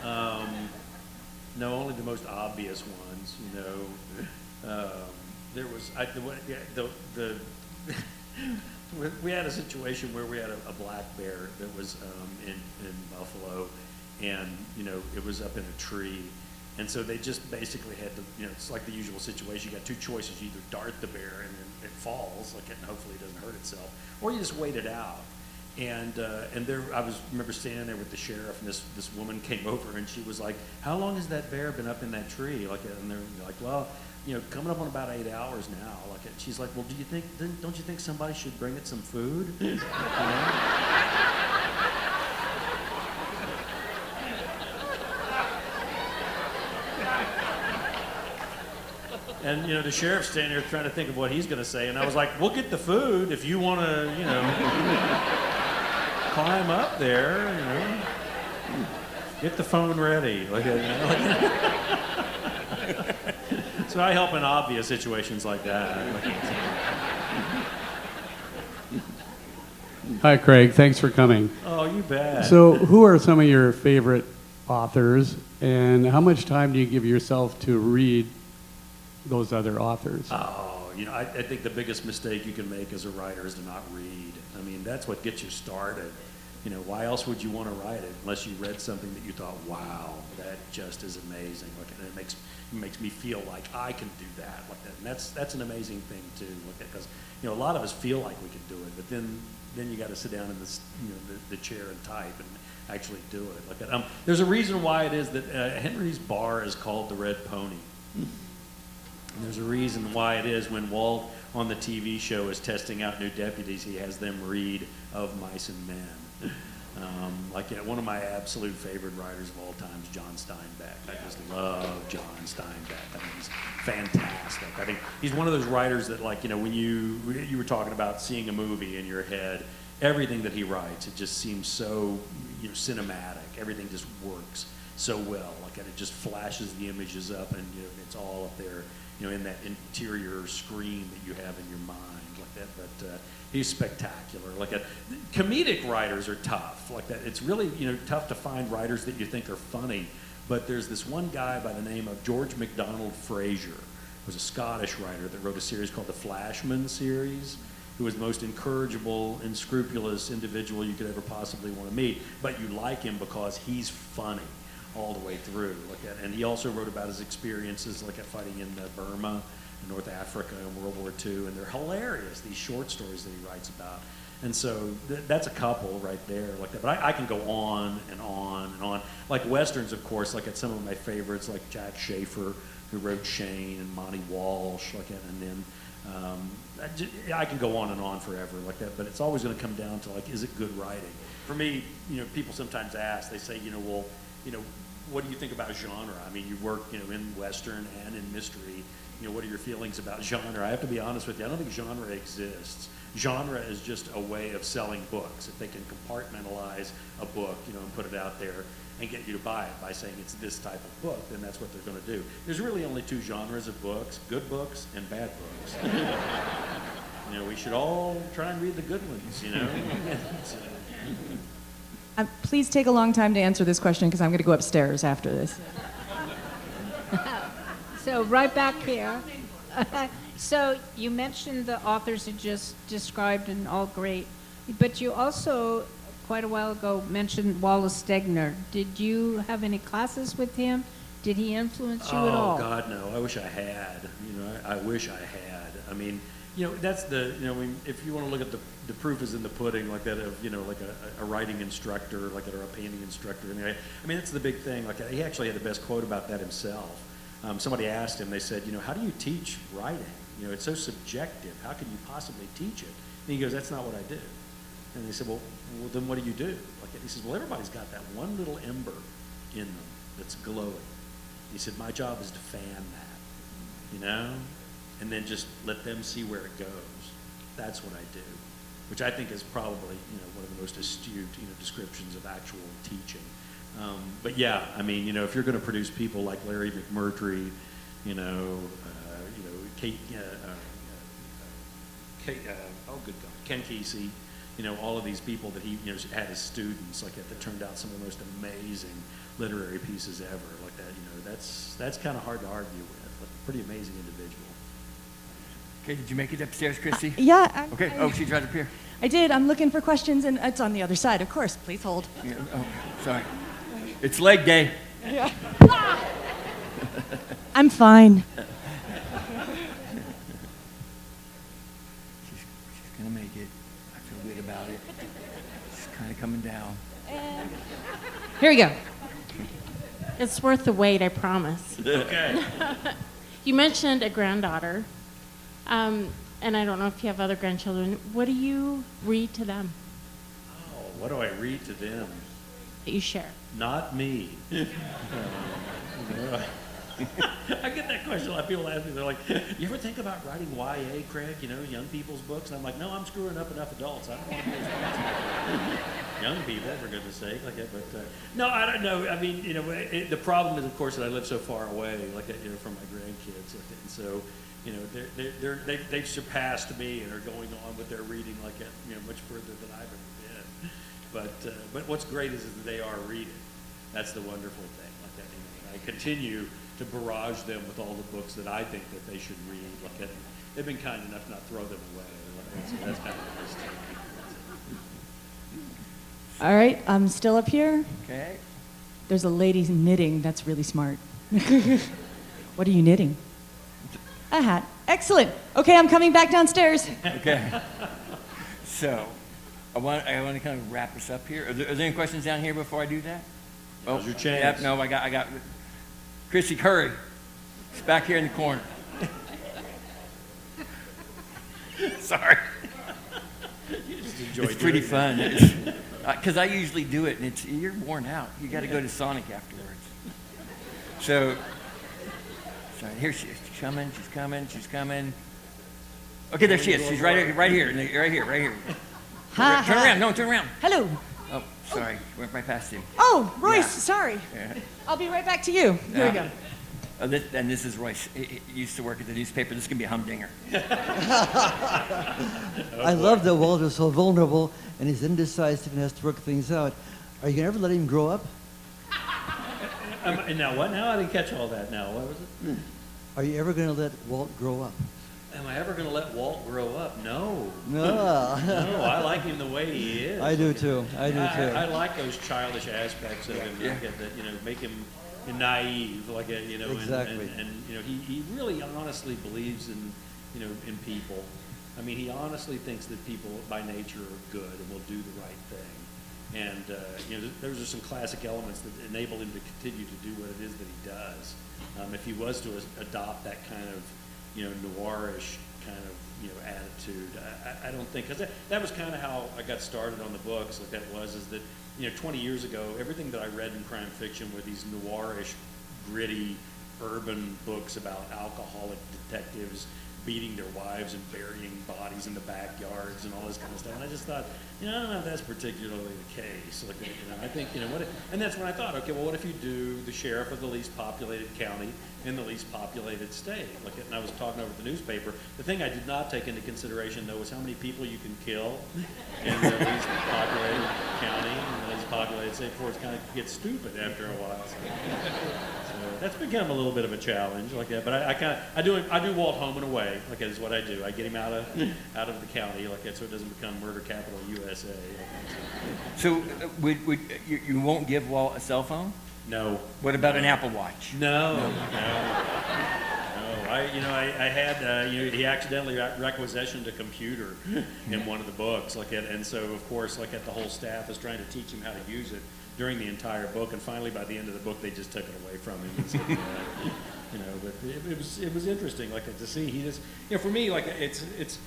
No, only the most obvious ones. There was we had a situation where we had a black bear that was in Buffalo, and it was up in a tree. And so they just basically had to, it's like the usual situation. You got two choices. You either dart the bear and then it falls, and hopefully it doesn't hurt itself, or you just wait it out. And there, remember standing there with the sheriff, and this woman came over, and she was like, "How long has that bear been up in that tree?" And they're like, "Well, coming up on about 8 hours now." She's like, "Well, don't you think somebody should bring it some food?" And the sheriff's standing there trying to think of what he's going to say, and I was like, "We'll get the food if you want to, climb up there, get the phone ready." So I help in obvious situations like that. Hi, Craig. Thanks for coming. Oh, you bet. So, who are some of your favorite authors, and how much time do you give yourself to read those other authors? Oh, I think the biggest mistake you can make as a writer is to not read. I mean, that's what gets you started. Why else would you want to write it unless you read something that you thought, wow, that just is amazing. And it makes me feel like I can do that. And that's an amazing thing too. Because a lot of us feel like we can do it, but then you got to sit down in the chair and type and actually do it. There's a reason why it is that Henry's bar is called the Red Pony. And there's a reason why it is when Walt on the TV show is testing out new deputies, he has them read Of Mice and Men. One of my absolute favorite writers of all time is John Steinbeck. I just love John Steinbeck. I think he's fantastic. I think he's one of those writers that, when you were talking about seeing a movie in your head, everything that he writes, it just seems so, cinematic. Everything just works so well. It just flashes the images up, and it's all up there, in that interior screen that you have in your mind, like that. But he's spectacular. Comedic writers are tough, like that. It's really, tough to find writers that you think are funny. But there's this one guy by the name of George MacDonald Fraser, who was a Scottish writer that wrote a series called the Flashman series, who was the most incorrigible and scrupulous individual you could ever possibly want to meet. But you like him because he's funny all the way through. And he also wrote about his experiences at fighting in Burma, in North Africa, in World War II, and they're hilarious, these short stories that he writes about. And so that's a couple right there like that. But I can go on and on and on. Like Westerns, of course, at some of my favorites, like Jack Schaefer, who wrote Shane, and Monty Walsh, and then I can go on and on forever like that. But it's always going to come down to is it good writing? For me, people sometimes ask, they say, what do you think about genre? I mean, you work, in Western and in mystery. What are your feelings about genre? I have to be honest with you. I don't think genre exists. Genre is just a way of selling books. If they can compartmentalize a book, and put it out there and get you to buy it by saying it's this type of book, then that's what they're going to do. There's really only two genres of books: good books and bad books. We should all try and read the good ones. Please take a long time to answer this question because I'm going to go upstairs after this. So right back here. So you mentioned the authors you just described and all great, but you also quite a while ago mentioned Wallace Stegner. Did you have any classes with him? Did he influence you at all? Oh God, no! I wish I had. I wish I had. I mean, that's the, if you want to look at the proof is in the pudding, like that of, a writing instructor, or a painting instructor. I mean, that's the big thing. He actually had the best quote about that himself. Somebody asked him, they said, how do you teach writing? It's so subjective. How can you possibly teach it? And he goes, that's not what I do. And they said, well, then what do you do? He says, well, everybody's got that one little ember in them that's glowing. He said, my job is to fan that, and then just let them see where it goes. That's what I do, which I think is probably, one of the most astute, descriptions of actual teaching. But yeah, I mean, if you're going to produce people like Larry McMurtry, Ken Kesey, all of these people that he had as students that turned out some of the most amazing literary pieces ever like that. That's kind of hard to argue with. A pretty amazing individual. Okay, did you make it upstairs, Christy? Yeah. Okay. She's right up here. I did. I'm looking for questions, and it's on the other side, of course. Please hold. Yeah, sorry. It's leg day. Yeah. I'm fine. She's gonna make it. I feel good about it. She's kind of coming down. Here we go. It's worth the wait, I promise. Okay. You mentioned a granddaughter, and I don't know if you have other grandchildren. What do you read to them Oh, what do I read to them? that you share? Not me. I get that question a lot. People ask me, they're like, you ever think about writing YA, Craig, young people's books? And I'm like, no, I'm screwing up enough adults. I don't want to be responsible. Young people, for goodness sake. But no, I don't know. I mean, the problem is, of course, that I live so far away, from my grandkids. And so, they've surpassed me and are going on with their reading much further than I've ever been. But what's great is that they are reading. That's the wonderful thing. I continue to barrage them with all the books that I think that they should read. They've been kind enough to not throw them away. So that's kind of nice too. All right, I'm still up here. Okay. There's a lady knitting. That's really smart. What are you knitting? A hat. Excellent. Okay, I'm coming back downstairs. Okay. So, I want to kind of wrap this up here. Are there any questions down here before I do that? Now's your chance. Yep, no, I got Chrissy Curry. It's back here in the corner. Sorry. You just enjoy It's pretty doing fun. that. Because I usually do it, and you're worn out. You got to go to Sonic afterwards. So here she's coming. She's coming. Okay, there she is. She's right here. Ha, Turn ha. around. No, turn around. Hello. Oh, sorry. Went right past him. Oh, Royce, Yeah. sorry. Yeah. I'll be right back to you. Here we go. And this is Royce. He used to work at the newspaper. This is going to be a humdinger. I love that Walt is so vulnerable and he's indecisive and has to work things out. Are you going to ever let him grow up? Now what? Now I didn't catch all that. Now what was it? Are you ever going to let Walt grow up? Am I ever going to let Walt grow up? No. No. No, I like him the way he is. I do too. I do too. I like those childish aspects of him, Yeah. like that, make him naive, like Exactly. and he really honestly believes in people. I mean, he honestly thinks that people by nature are good and will do the right thing. And those are some classic elements that enable him to continue to do what it is that he does. If he was to adopt that kind of noirish kind of attitude, I don't think, because that was kind of how I got started on the books. Like that was, is that 20 years ago, everything that I read in crime fiction were these noirish, gritty, urban books about alcoholic detectives beating their wives and burying bodies in the backyards and all this kind of stuff. And I just thought, I don't know if that's particularly the case. Like, I think, and that's when I thought, okay, well, what if you do the sheriff of the least populated county in the least populated state? Like, and I was talking over the newspaper. The thing I did not take into consideration, though, was how many people you can kill in the least populated county, in the least populated state, before it kind of gets stupid after a while. So that's become a little bit of a challenge, like that. But I do Walt home and away. Like that is what I do. I get him out of the county, like that, so it doesn't become murder capital USA. So you won't give Walt a cell phone? No. What about an Apple Watch? No. I had he accidentally requisitioned a computer in one of the books, like that, and so of course, like that, the whole staff is trying to teach him how to use it during the entire book, and finally by the end of the book, they just took it away from him. And said, but it was interesting, like to see he just for me, like it's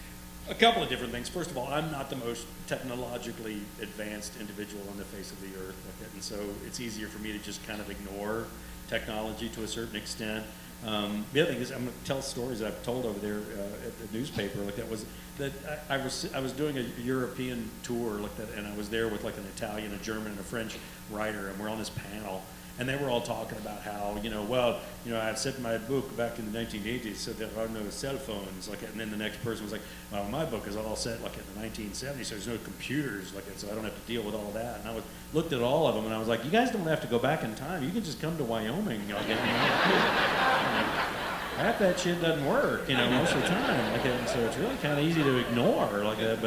a couple of different things. First of all, I'm not the most technologically advanced individual on the face of the earth, like that, and so it's easier for me to just kind of ignore technology to a certain extent. The other thing is, I'm going to tell stories that I've told over there at the newspaper. Like that was that I was doing a European tour, like that, and I was there with like an Italian, a German, and a French writer, and we're on this panel. And they were all talking about how, I said in my book back in the 1980s, said there are no cell phones, like, and then the next person was like, well, my book is all set like in the 1970s, so there's no computers, like, so I don't have to deal with all that. And I looked at all of them, and I was like, you guys don't have to go back in time. You can just come to Wyoming. Half that shit doesn't work, most of the time. Like, and so it's really kind of easy to ignore, like that,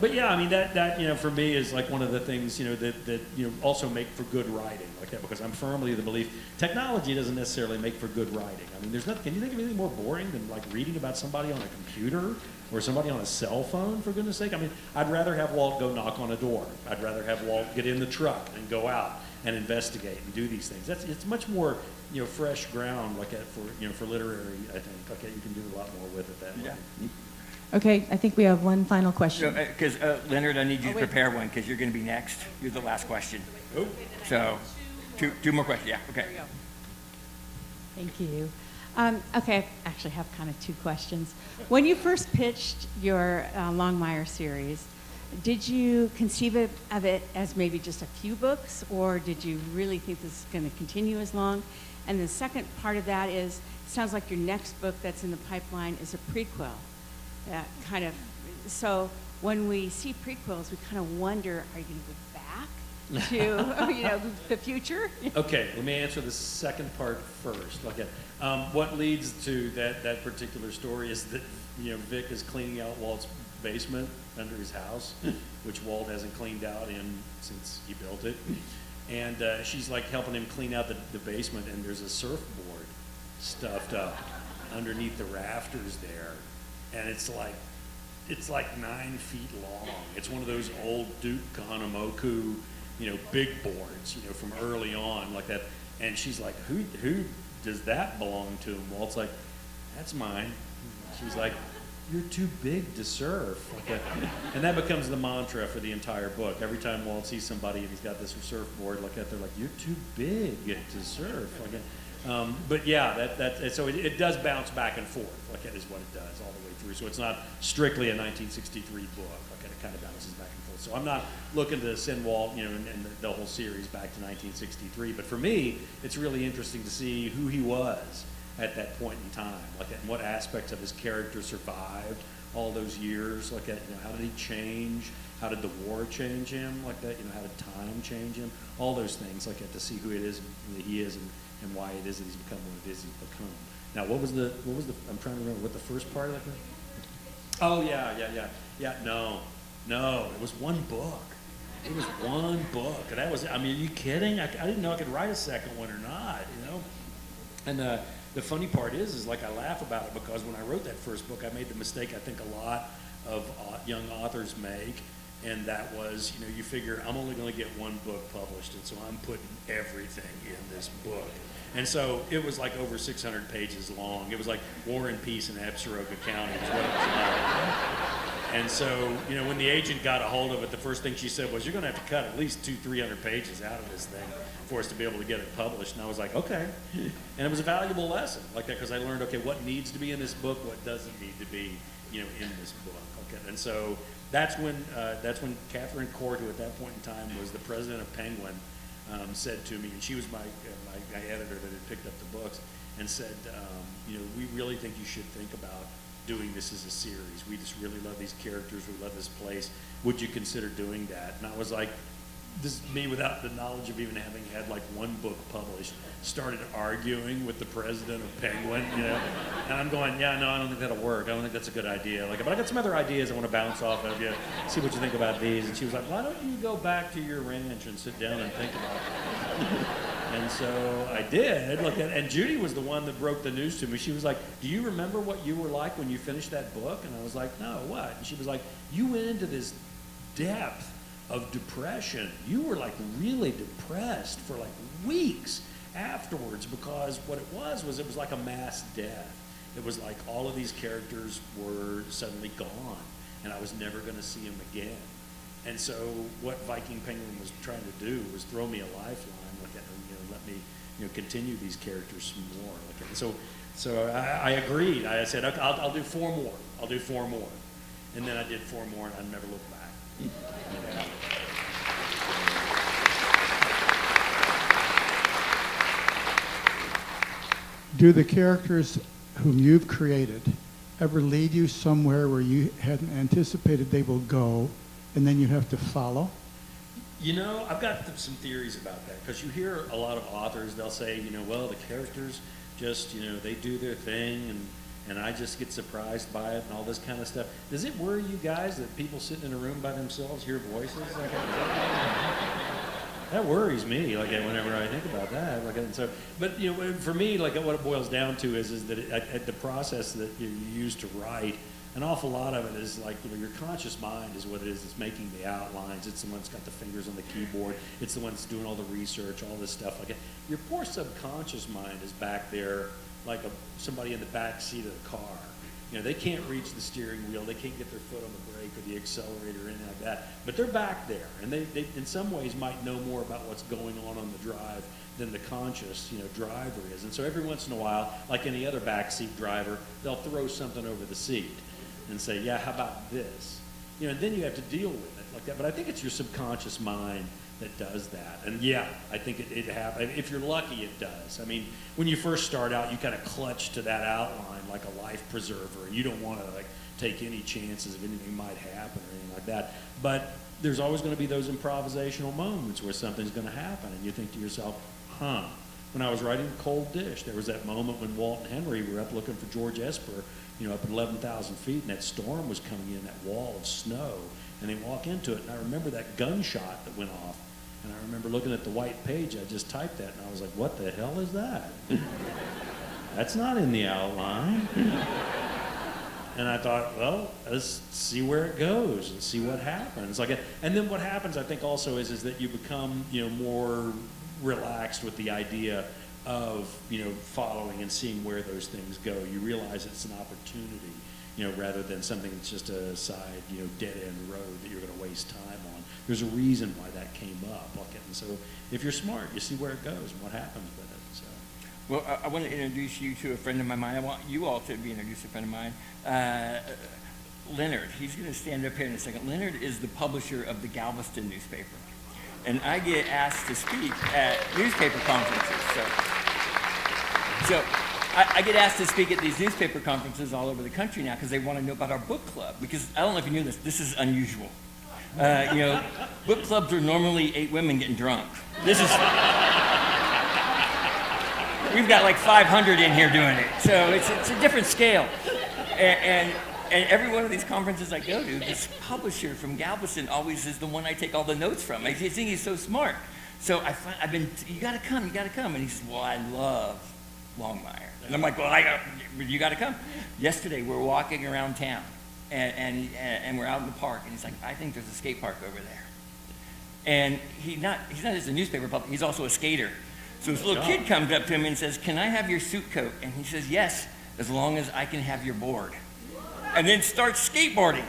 But yeah, I mean that for me is like one of the things that also make for good writing, like that, because I'm firmly of the belief technology doesn't necessarily make for good writing. I mean, there's nothing. Can you think of anything more boring than like reading about somebody on a computer or somebody on a cell phone? For goodness sake, I mean, I'd rather have Walt go knock on a door. I'd rather have Walt get in the truck and go out and investigate and do these things. It's much more fresh ground, like that, for literary. I think like that, you can do a lot more with it that way. Yeah. Okay, I think we have one final question. Because Leonard, I need you to wait. prepare one because you're going to be next. You're the last question. Oh. So, two more questions. Yeah. Okay. Thank you. Okay, I actually have kind of two questions. When you first pitched your Longmire series, did you conceive of it as maybe just a few books, or did you really think this is going to continue as long? And the second part of that is, it sounds like your next book that's in the pipeline is a prequel. So when we see prequels, we kind of wonder, are you going to go back to the future? Okay, let me answer the second part first. Okay, what leads to that particular story is that Vic is cleaning out Walt's basement under his house, which Walt hasn't cleaned out since he built it, and she's like helping him clean out the basement, and there's a surfboard stuffed up underneath the rafters there, and it's like 9 feet long. It's one of those old Duke Kahanamoku, big boards, from early on, like that. And she's like, who does that belong to? And Walt's like, that's mine. She's like, you're too big to surf. Like and that becomes the mantra for the entire book. Every time Walt sees somebody and he's got this surfboard like that, they're like, you're too big to surf. Like, but yeah, so it does bounce back and forth. Like that is what it does all the way through. So it's not strictly a 1963 book. Like it kind of bounces back and forth. So I'm not looking to send Walt, and the whole series back to 1963. But for me, it's really interesting to see who he was at that point in time, like and what aspects of his character survived all those years, like how did he change, how did the war change him, like that, how did time change him, all those things, like to see who it is that he is and why it is that he's become what it is he's become. Now, what was the I'm trying to remember what the first part like that. Oh yeah. No, it was one book. It was one book, and that was. I mean, are you kidding? I didn't know I could write a second one or not, And the funny part is like I laugh about it because when I wrote that first book, I made the mistake I think a lot of young authors make, and that was, you figure I'm only going to get one book published, and so I'm putting everything in this book. And so it was like over 600 pages long. It was like War and Peace in Absaroka County is what it was like. And so, when the agent got a hold of it, the first thing she said was, you're going to have to cut at least 200-300 pages out of this thing for us to be able to get it published. And I was like, okay. And it was a valuable lesson, like that, because I learned, okay, what needs to be in this book, what doesn't need to be, in this book. Okay. And so that's when Catherine Court, who at that point in time was the president of Penguin, said to me, and she was my editor that had picked up the books, and said, we really think you should think about doing this as a series. We just really love these characters. We love this place. Would you consider doing that? And I was like, this is me without the knowledge of even having had like one book published, started arguing with the president of Penguin, and I'm going, yeah, no, I don't think that'll work. I don't think that's a good idea. Like, but I got some other ideas I want to bounce off of you, see what you think about these. And she was like, why don't you go back to your ranch and sit down and think about it? And so I did, and Judy was the one that broke the news to me. She was like, do you remember what you were like when you finished that book? And I was like, no, what? And she was like, you went into this depth of depression. You were like really depressed for like weeks afterwards, because what it was like a mass death. It was like all of these characters were suddenly gone, and I was never going to see them again. And so what Viking Penguin was trying to do was throw me a lifeline, and let me continue these characters some more. So I agreed. I said, okay, I'll do 4 more. I'll do 4 more. And then I did 4 more, and I never looked back. Do the characters whom you've created ever lead you somewhere where you hadn't anticipated they will go, and then you have to follow? I've got some theories about that, because you hear a lot of authors, they'll say, well, the characters just, they do their thing, and I just get surprised by it and all this kind of stuff. Does it worry you guys that people sitting in a room by themselves hear voices? That worries me, whenever I think about that. But for me, what it boils down to is that at the process that you use to write, an awful lot of it is your conscious mind is what it is. It's making the outlines. It's the one that's got the fingers on the keyboard. It's the one that's doing all the research, all this stuff like that. Your poor subconscious mind is back there like somebody in the back seat of the car. They can't reach the steering wheel. They can't get their foot on the brake or the accelerator or anything like that. But they're back there, and they in some ways might know more about what's going on the drive than the conscious, driver is. And so every once in a while, like any other backseat driver, they'll throw something over the seat and say, yeah, how about this? And then you have to deal with it like that. But I think it's your subconscious mind that does that. And yeah, I think it happens. If you're lucky, it does. I mean, when you first start out, you kind of clutch to that outline like a life preserver, and you don't want to take any chances of anything might happen or anything like that. But there's always going to be those improvisational moments where something's going to happen, and you think to yourself, When I was writing Cold Dish, there was that moment when Walt and Henry were up looking for George Esper, up at 11,000 feet, and that storm was coming in, that wall of snow, and they walk into it, and I remember that gunshot that went off. And I remember looking at the white page, I just typed that, and I was like, what the hell is that? That's not in the outline. And I thought, well, let's see where it goes and see what happens. And then what happens, I think, also is that you become, more relaxed with the idea of, following and seeing where those things go. You realize it's an opportunity. rather than something that's just a side, dead-end road that you're going to waste time on. There's a reason why that came up. And so if you're smart, you see where it goes and what happens with it. So. Well, I want to introduce you to a friend of mine. I want you all to be introduced to a friend of mine, Leonard. He's going to stand up here in a second. Leonard is the publisher of the Galveston newspaper. And I get asked to speak at newspaper conferences. So I get asked to speak at these newspaper conferences all over the country now because they want to know about our book club. Because I don't know if you knew this is unusual. Book clubs are normally 8 women getting drunk. This is... We've got like 500 in here doing it, so it's a different scale. And every one of these conferences I go to, this publisher from Galveston always is the one I take all the notes from. I think he's so smart. So you gotta come. And he says, well, I love Longmire. And I'm like, well, you gotta come. Yesterday, we're walking around town, and we're out in the park, and he's like, I think there's a skate park over there. And he's not just a newspaper publisher, he's also a skater. So this little kid comes up to him and says, can I have your suit coat? And he says, yes, as long as I can have your board. And then starts skateboarding.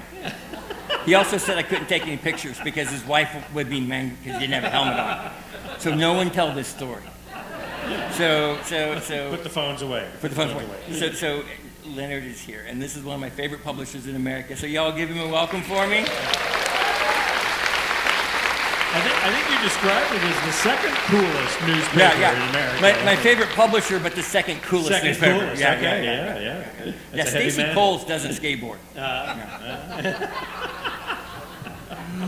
He also said I couldn't take any pictures because his wife would be mad because he didn't have a helmet on. So no one tell this story. So Put the phones away. Put the phones away. So Leonard is here, and this is one of my favorite publishers in America. So y'all give him a welcome for me. I think you described it as the second coolest newspaper in America. My favorite publisher, but the second coolest newspaper. Coolest. Yeah, Stacy Coles doesn't skateboard.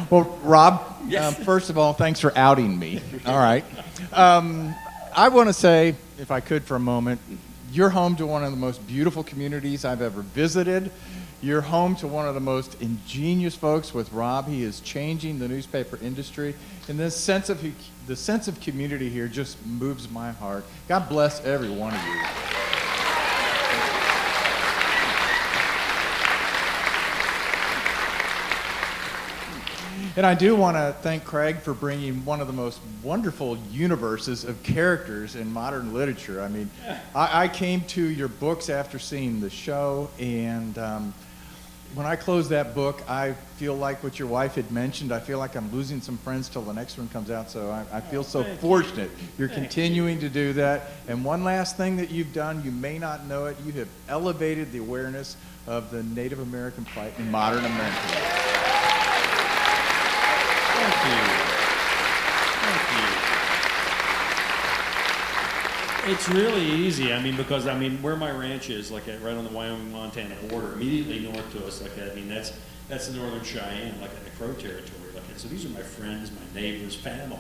Well, Rob, Yes. first of all, thanks for outing me. All right. I want to say, if I could for a moment, you're home to one of the most beautiful communities I've ever visited. You're home to one of the most ingenious folks with Rob. He is changing the newspaper industry. And the sense of community here just moves my heart. God bless every one of you. And I do want to thank Craig for bringing one of the most wonderful universes of characters in modern literature. I mean, I came to your books after seeing the show, and when I close that book, I feel like what your wife had mentioned. I feel like I'm losing some friends till the next one comes out, so I feel so fortunate. You're continuing to do that. And one last thing that you've done, you may not know it, you have elevated the awareness of the Native American plight in modern America. It's really easy. Because where my ranch is, right on the Wyoming-Montana border, immediately north to us, that's the Northern Cheyenne, in the Crow territory. So these are my friends, my neighbors, family.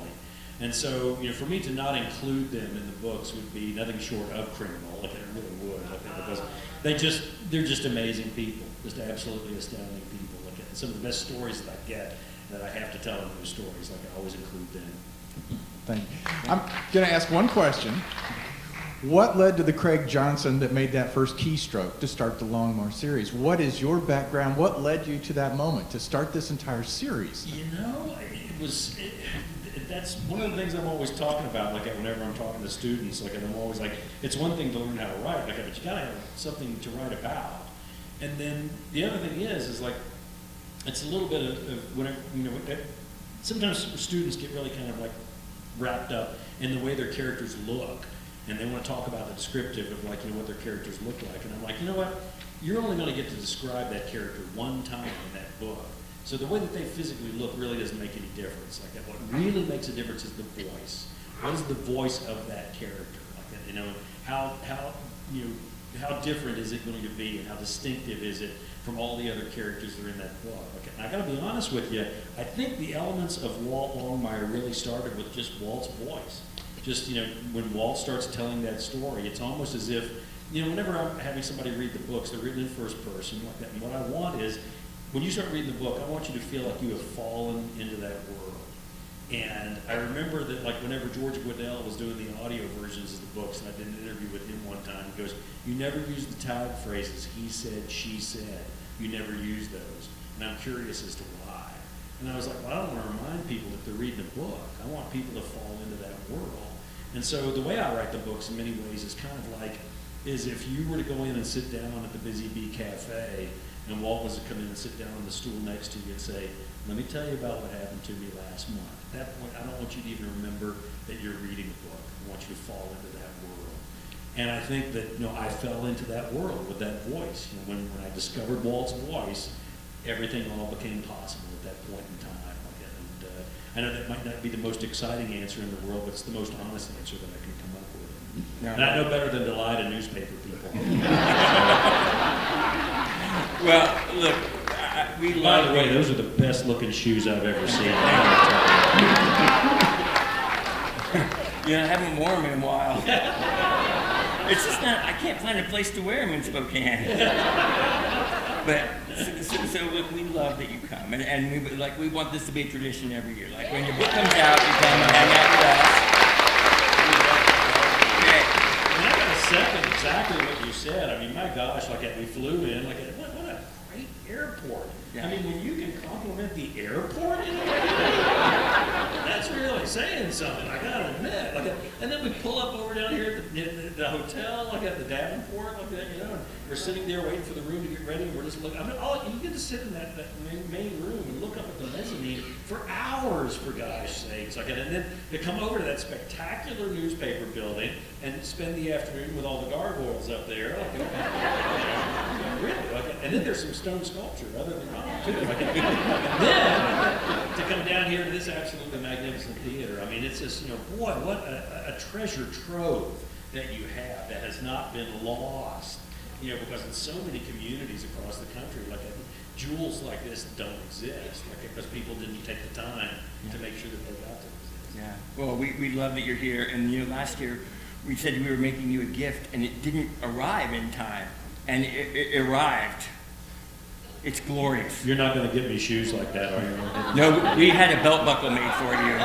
And so, for me to not include them in the books would be nothing short of criminal, it really would, because they're just amazing people, just absolutely astounding people. Some of the best stories that I get, that I have to tell in those stories, I always include them. Thank you. I'm going to ask one question. What led to the Craig Johnson that made that first keystroke to start the Longmire series? What is your background? What led you to that moment to start this entire series? That's one of the things I'm always talking about, whenever I'm talking to students, I'm always it's one thing to learn how to write, but you gotta have something to write about. And then the other thing is it's a little bit of whenever, sometimes students get really kind of wrapped up in the way their characters look, and they want to talk about the descriptive of what their characters look like. And I'm like, you know what? You're only going to get to describe that character one time in that book. So the way that they physically look really doesn't make any difference. What really makes a difference is the voice. What is the voice of that character? How different is it going to be, and how distinctive is it from all the other characters that are in that book? And I got to be honest with you. I think the elements of Walt Longmire really started with just Walt's voice. Just when Walt starts telling that story, it's almost as if whenever I'm having somebody read the books, they're written in first person like that. And what I want is, when you start reading the book, I want you to feel like you have fallen into that world. And I remember that whenever George Guedel was doing the audio versions of the books, and I did an interview with him one time, he goes, you never use the tag phrases, he said, she said. You never use those. And I'm curious as to why. And I was like, well, I don't want to remind people that they're reading a book. I want people to fall into that world. And so the way I write the books in many ways is kind of is if you were to go in and sit down at the Busy Bee Cafe and Walt was to come in and sit down on the stool next to you and say, let me tell you about what happened to me last month. At that point, I don't want you to even remember that you're reading a book. I want you to fall into that world. And I think that, I fell into that world with that voice. When I discovered Walt's voice, everything all became possible at that point in time. And I know that might not be the most exciting answer in the world, but it's the most honest answer that I can come up with. No. And I know better than to lie to newspaper people. Well, look, we love. By the way, those are the best looking shoes I've ever seen. I haven't worn them in a while. It's just not, I can't find a place to wear them in Spokane. But, so look, we love that you come. And we want this to be a tradition every year. Like when your book comes out, you come and hang out with us. Okay. And I gotta second exactly what you said. I mean, my gosh, we flew in, what a great airport. Yeah. I mean, when you can compliment the airport in a way, that's really saying something, I gotta admit. And then we pull up over down here at the hotel, at the Davenport, and we're sitting there waiting for the room to get ready, and we're just looking. You get to sit in that main room and look up at the mezzanine for hours, for gosh sakes. And then to come over to that spectacular newspaper building and spend the afternoon with all the gargoyles up there. Really? And then there's some stone sculpture other than rock, too. And then to come down here to this absolutely magnificent theater. I mean, it's just, boy, what a treasure trove that you have that has not been lost. Because in so many communities across the country, jewels like this don't exist, because people didn't take the time to make sure that they got to exist. Yeah. Well, we love that you're here. And last year we said we were making you a gift, and it didn't arrive in time, and it arrived. It's glorious. You're not going to get me shoes like that, are you? No, we had a belt buckle made for you.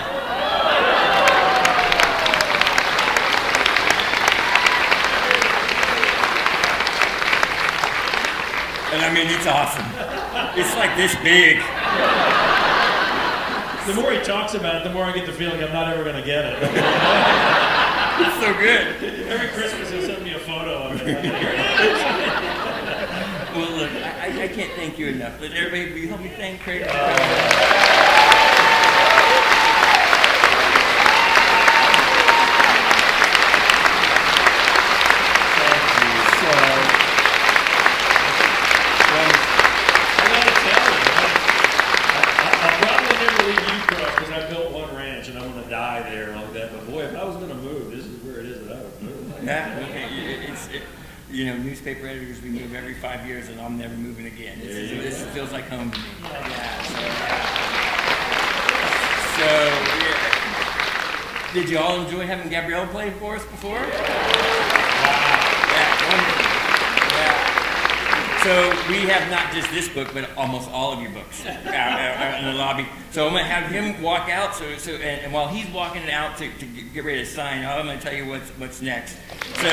And I mean, it's awesome. It's like this big. The more he talks about it, the more I get the feeling I'm not ever going to get it. It's so good. Every Christmas he'll send me a photo of it. Well, look, I can't thank you enough. But everybody, will you help me thank Craig? Newspaper editors, we move every 5 years, and I'm never moving again. This feels like home to me. So, did you all enjoy having Gabrielle play for us before? Yeah. So we have not just this book, but almost all of your books out in the lobby. So I'm going to have him walk out. And while he's walking it out to get ready to sign, I'm going to tell you what's next. So.